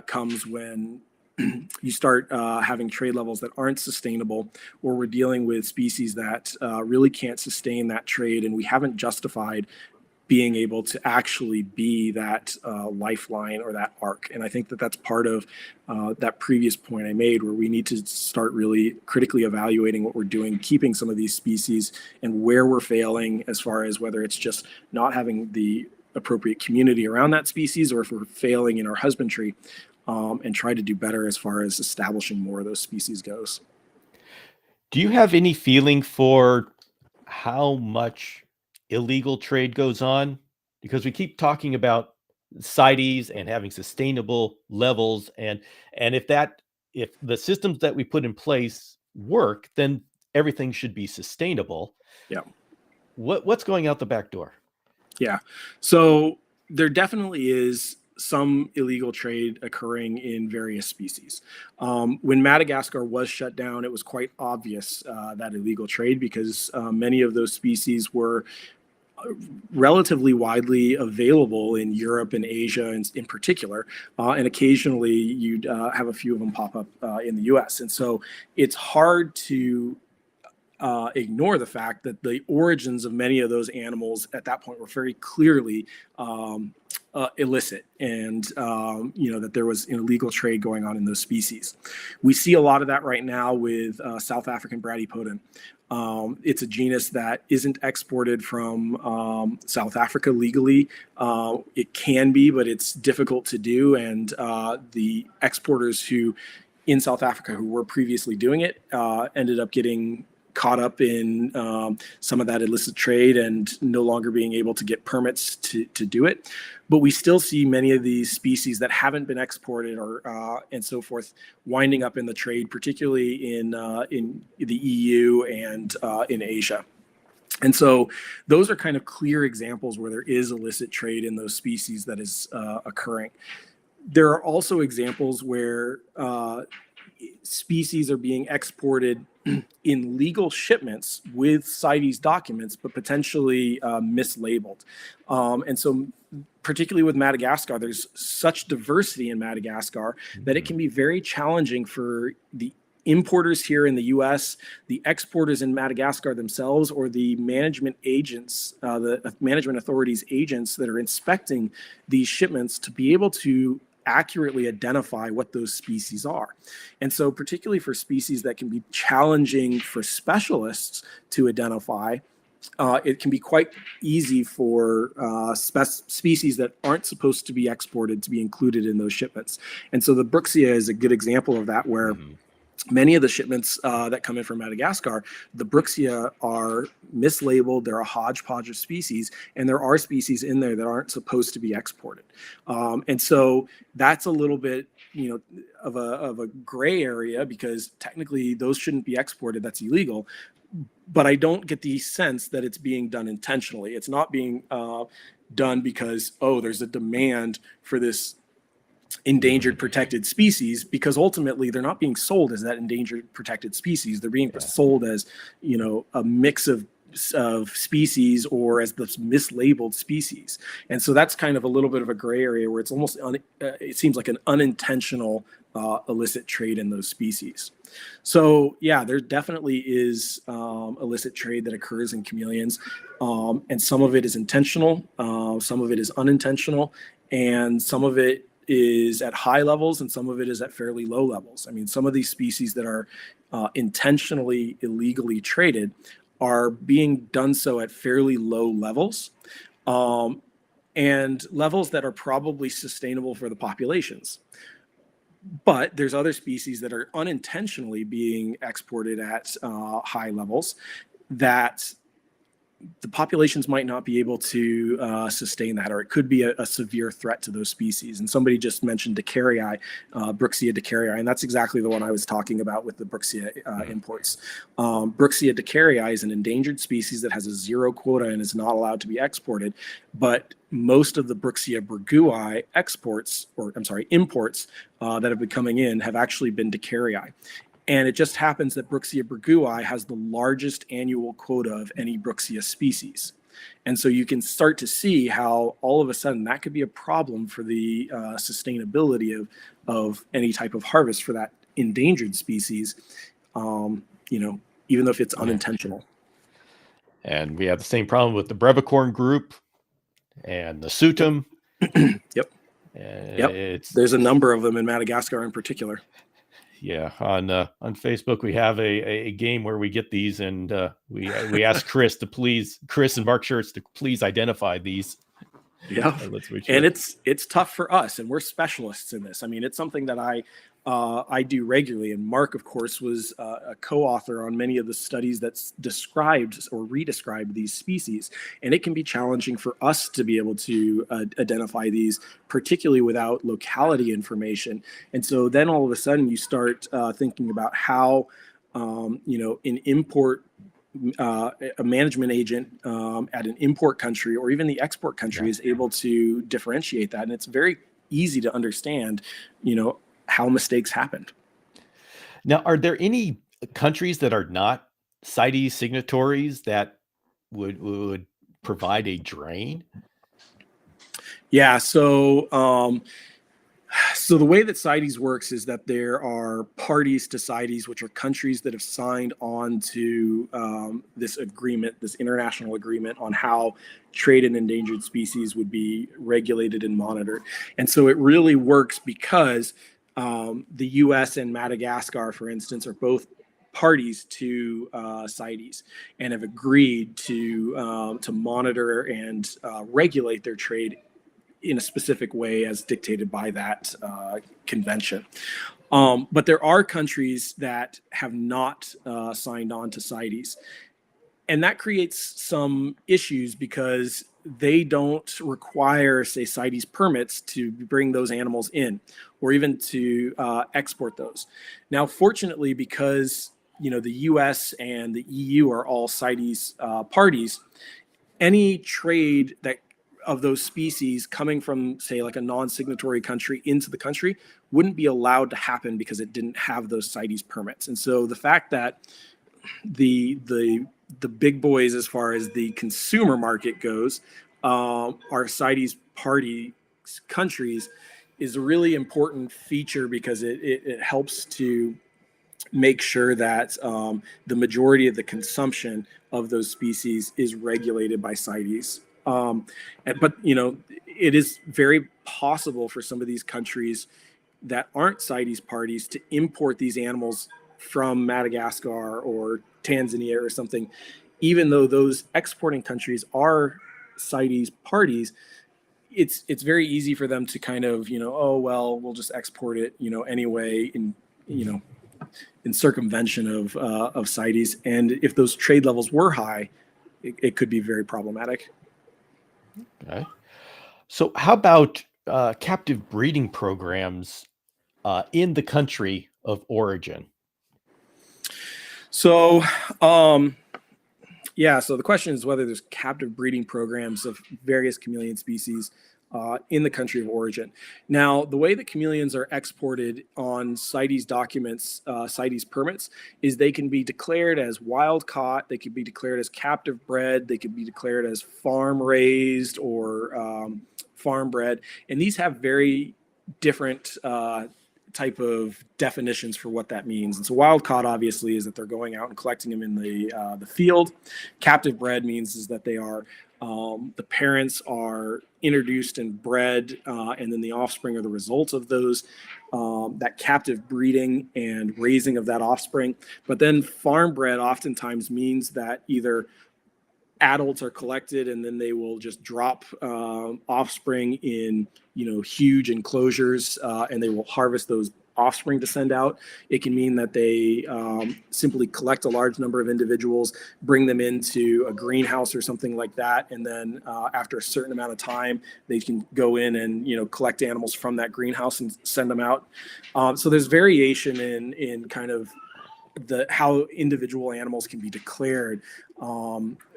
comes when you start having trade levels that aren't sustainable, or we're dealing with species that really can't sustain that trade, and we haven't justified being able to actually be that lifeline or that arc. And I think that that's part of that previous point I made, where we need to start really critically evaluating what we're doing, keeping some of these species, and where we're failing, as far as whether it's just not having the appropriate community around that species, or if we're failing in our husbandry, and try to do better as far as establishing more of those species goes. Do you have any feeling for how much illegal trade goes on? Because we keep talking about CITES and having sustainable levels, and if the systems that we put in place work, then everything should be sustainable. Yeah. What's going out the back door? Yeah. So there definitely is some illegal trade occurring in various species. When Madagascar was shut down, it was quite obvious that illegal trade, because many of those species were relatively widely available in Europe and Asia in particular, and occasionally you'd have a few of them pop up in the US. And so it's hard to ignore the fact that the origins of many of those animals at that point were very clearly illicit, and that there was an illegal trade going on in those species. We see a lot of that right now with South African Bradypodon. It's a genus that isn't exported from South Africa legally. It can be, but it's difficult to do, and the exporters who in South Africa who were previously doing it ended up getting caught up in some of that illicit trade and no longer being able to get permits to do it. But we still see many of these species that haven't been exported or and so forth winding up in the trade, particularly in the EU and in Asia. And so those are kind of clear examples where there is illicit trade in those species that is occurring. There are also examples where species are being exported in legal shipments with CITES documents, but potentially mislabeled. And so particularly with Madagascar, there's such diversity in Madagascar that it can be very challenging for the importers here in the US, the exporters in Madagascar themselves, or the management agents, the management authorities agents that are inspecting these shipments to be able to accurately identify what those species are. And so particularly for species that can be challenging for specialists to identify, it can be quite easy for species that aren't supposed to be exported to be included in those shipments. And so the Bruxia is a good example of that, where many of the shipments that come in from Madagascar, the Bruxia are mislabeled. They're a hodgepodge of species, and there are species in there that aren't supposed to be exported. And so that's a little bit, of a gray area, because technically those shouldn't be exported. That's illegal. But I don't get the sense that it's being done intentionally. It's not being done because, there's a demand for this endangered protected species, because ultimately they're not being sold as that endangered protected species. They're being sold as, a mix of species, or as this mislabeled species. And so that's kind of a little bit of a gray area where it's almost it seems like an unintentional illicit trade in those species. So yeah, there definitely is illicit trade that occurs in chameleons, and some of it is intentional, some of it is unintentional, and some of it is at high levels and some of it is at fairly low levels. I mean, some of these species that are intentionally illegally traded are being done so at fairly low levels, and levels that are probably sustainable for the populations. But there's other species that are unintentionally being exported at high levels that the populations might not be able to sustain that, or it could be a severe threat to those species. And somebody just mentioned Dacari, Bruxia dacari, and that's exactly the one I was talking about with the Bruxia imports. Bruxia dacari is an endangered species that has a zero quota and is not allowed to be exported. But most of the Bruxia burgui imports that have been coming in have actually been dacari. And it just happens that Bruxia burgui has the largest annual quota of any Bruxia species. And so you can start to see how all of a sudden that could be a problem for the sustainability of any type of harvest for that endangered species, even though if it's unintentional. And we have the same problem with the brevicorn group and the sutum. Yep. There's a number of them in Madagascar in particular. Yeah, on Facebook we have a game where we get these, and we ask Chris and Mark Schertz to please identify these. Yeah, and it's tough for us, and we're specialists in this. I mean, it's something that I do regularly, and Mark, of course, was a co-author on many of the studies that described or redescribed these species, and it can be challenging for us to be able to identify these, particularly without locality information. And so then all of a sudden you start thinking about how an import a management agent at an import country or even the export country is able to differentiate that. And it's very easy to understand, how mistakes happened. Now, are there any countries that are not CITES signatories that would provide a drain? Yeah. So the way that CITES works is that there are parties to CITES, which are countries that have signed on to this agreement, this international agreement on how trade in endangered species would be regulated and monitored. And so it really works because the US and Madagascar, for instance, are both parties to CITES and have agreed to monitor and regulate their trade in a specific way as dictated by that convention. But there are countries that have not signed on to CITES. And that creates some issues because they don't require, say, CITES permits to bring those animals in or even to export those. Now, fortunately, because the U.S. and the EU are all CITES parties. Any trade that of those species coming from, say, like a non-signatory country into the country wouldn't be allowed to happen because it didn't have those CITES permits. And so the fact that the big boys, as far as the consumer market goes, are CITES party countries, is a really important feature because it helps to make sure that the majority of the consumption of those species is regulated by CITES. But it is very possible for some of these countries that aren't CITES parties to import these animals from Madagascar or Tanzania or something, even though those exporting countries are CITES parties. It's very easy for them to kind of, oh, well, we'll just export it, anyway, in circumvention of CITES. And if those trade levels were high, it could be very problematic. Okay. So how about captive breeding programs in the country of origin? So, so the question is whether there's captive breeding programs of various chameleon species in the country of origin. Now, the way that chameleons are exported on CITES documents, CITES permits, is they can be declared as wild caught, they can be declared as captive bred, they can be declared as farm raised or farm bred, and these have very different type of definitions for what that means. And so wild caught obviously is that they're going out and collecting them in the field. Captive bred means is that they are the parents are introduced and bred, and then the offspring are the results of those, that captive breeding and raising of that offspring. But then farm bred oftentimes means that either adults are collected and then they will just drop offspring in huge enclosures, and they will harvest those offspring to send out. It can mean that they simply collect a large number of individuals, bring them into a greenhouse or something like that, and then after a certain amount of time, they can go in and collect animals from that greenhouse and send them out. So there's variation in kind of how individual animals can be declared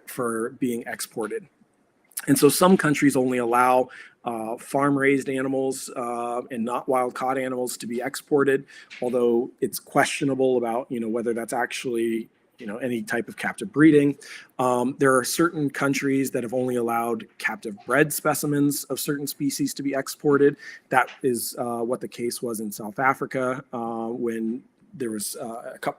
for being exported. And so some countries only allow farm-raised animals and not wild-caught animals to be exported, although it's questionable about whether that's actually any type of captive breeding. There are certain countries that have only allowed captive bred specimens of certain species to be exported. That is what the case was in South Africa when there was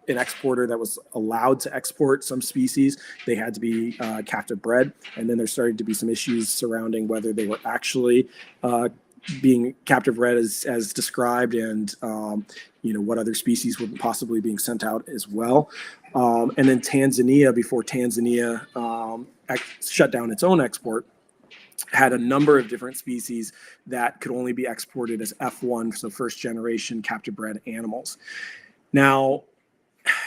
an exporter that was allowed to export some species. They had to be captive bred. And then there started to be some issues surrounding whether they were actually being captive bred as described, and what other species were possibly being sent out as well. And then Tanzania, before Tanzania shut down its own export, had a number of different species that could only be exported as F1, so first generation captive bred animals. Now,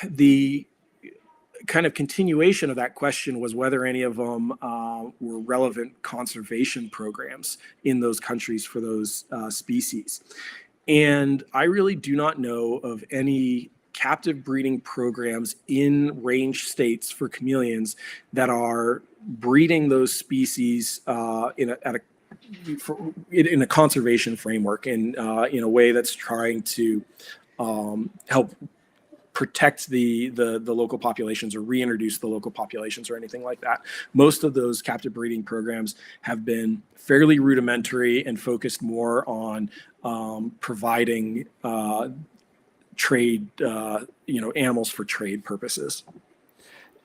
the kind of continuation of that question was whether any of them were relevant conservation programs in those countries for those species. And I really do not know of any captive breeding programs in range states for chameleons that are breeding those species in a conservation framework, in a way that's trying to help protect the local populations or reintroduce the local populations or anything like that. Most of those captive breeding programs have been fairly rudimentary and focused more on providing trade, animals for trade purposes.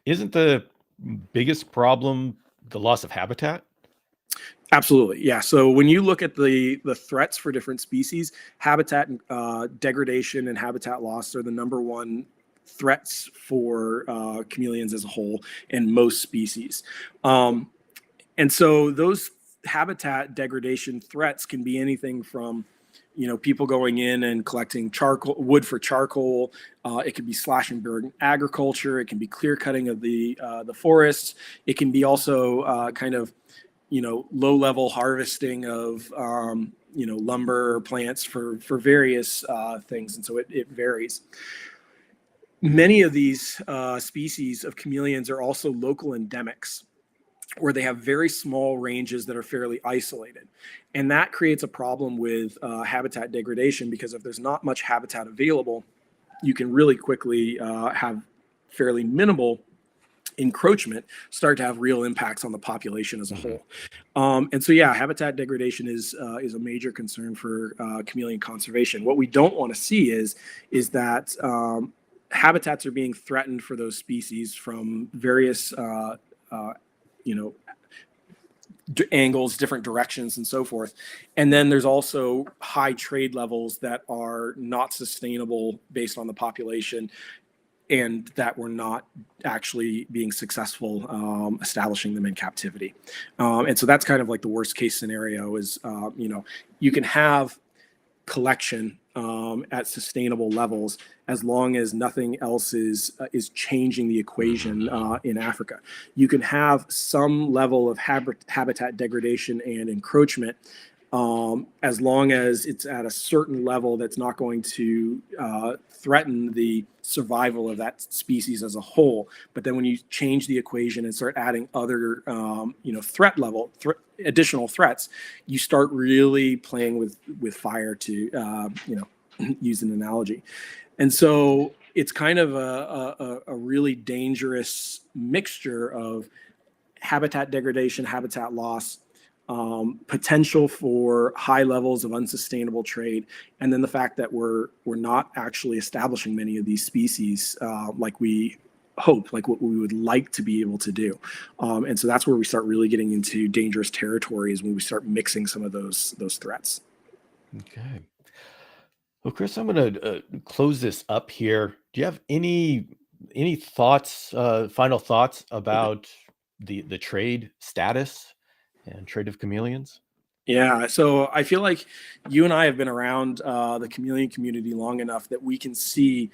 Isn't the biggest problem the loss of habitat? Absolutely, yeah. So when you look at the threats for different species, habitat degradation and habitat loss are the number one threats for chameleons as a whole and most species. And so those habitat degradation threats can be anything from people going in and collecting wood for charcoal. It can be slash and burn agriculture. It can be clear cutting of the forests. It can be also kind of low-level harvesting of, lumber or plants for various things. And so it varies. Many of these species of chameleons are also local endemics, where they have very small ranges that are fairly isolated. And that creates a problem with habitat degradation, because if there's not much habitat available, you can really quickly have fairly minimal encroachment start to have real impacts on the population as a Mm-hmm. whole. And so, yeah, habitat degradation is a major concern for chameleon conservation. What we don't want to see is that habitats are being threatened for those species from various uh, you know angles, different directions, and so forth. And then there's also high trade levels that are not sustainable based on the population, and that we're not actually being successful establishing them in captivity. And so that's kind of like the worst case scenario is, you can have collection at sustainable levels as long as nothing else is changing the equation in Africa. You can have some level of habitat degradation and encroachment as long as it's at a certain level that's not going to threaten the survival of that species as a whole. But then when you change the equation and start adding other, additional threats, you start really playing with fire, to use an analogy. And so it's kind of a really dangerous mixture of habitat degradation, habitat loss, potential for high levels of unsustainable trade, and then the fact that we're not actually establishing many of these species like we hope, like what we would like to be able to do. And so that's where we start really getting into dangerous territories, when we start mixing some of those threats. Okay. Well, Chris, I'm going to close this up here. Do you have any thoughts, final thoughts about the trade status and trade of chameleons? Yeah, so I feel like you and I have been around the chameleon community long enough that we can see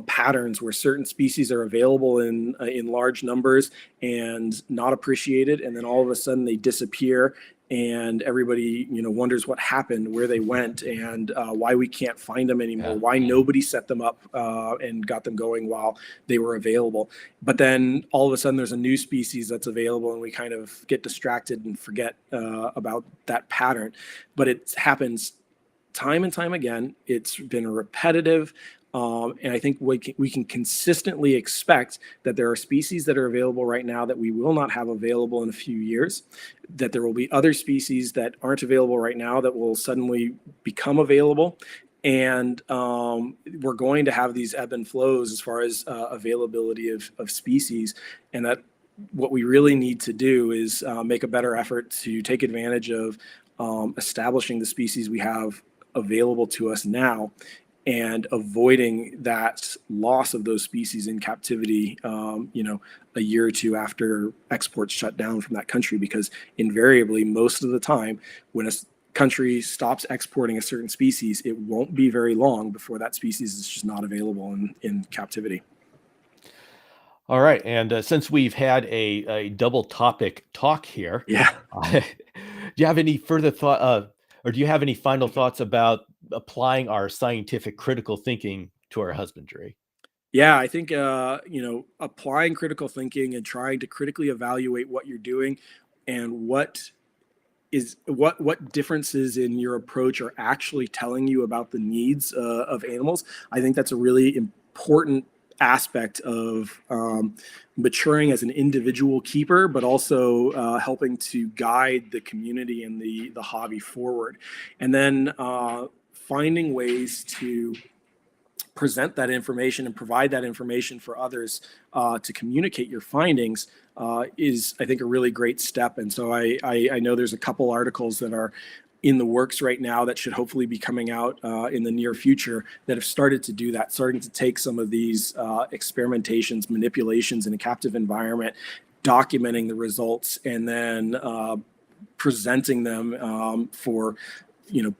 patterns where certain species are available in large numbers and not appreciated, and then all of a sudden they disappear, and everybody wonders what happened, where they went, and why we can't find them anymore, Yeah. why nobody set them up and got them going while they were available. But then all of a sudden there's a new species that's available, and we kind of get distracted and forget about that pattern. But it happens time and time again. It's been repetitive. And I think we can consistently expect that there are species that are available right now that we will not have available in a few years, that there will be other species that aren't available right now that will suddenly become available. And we're going to have these ebb and flows as far as availability of species. And that what we really need to do is make a better effort to take advantage of establishing the species we have available to us now, and avoiding that loss of those species in captivity, a year or two after exports shut down from that country. Because invariably, most of the time, when a country stops exporting a certain species, it won't be very long before that species is just not available in captivity. All right. And since we've had a double topic talk here, Yeah. do you have any further thought, or do you have any final thoughts about applying our scientific critical thinking to our husbandry? Yeah, I think applying critical thinking and trying to critically evaluate what you're doing, and what differences in your approach are actually telling you about the needs of animals. I think that's a really important aspect of maturing as an individual keeper, but also helping to guide the community and the hobby forward. And then finding ways to present that information and provide that information for others to communicate your findings is, I think, a really great step. And so I know there's a couple articles that are in the works right now that should hopefully be coming out in the near future, that have started to do that, starting to take some of these experimentations, manipulations in a captive environment, documenting the results, and then presenting them for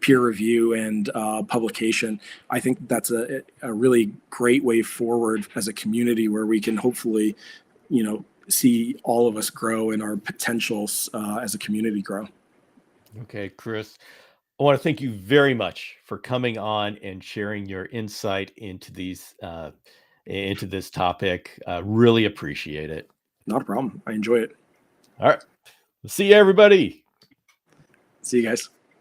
peer review and publication. I think that's a really great way forward as a community, where we can hopefully see all of us grow and our potentials as a community grow. Okay, Chris, I want to thank you very much for coming on and sharing your insight into these into this topic. Really appreciate it. Not a problem. I enjoy it. All right. See you, everybody. See you guys.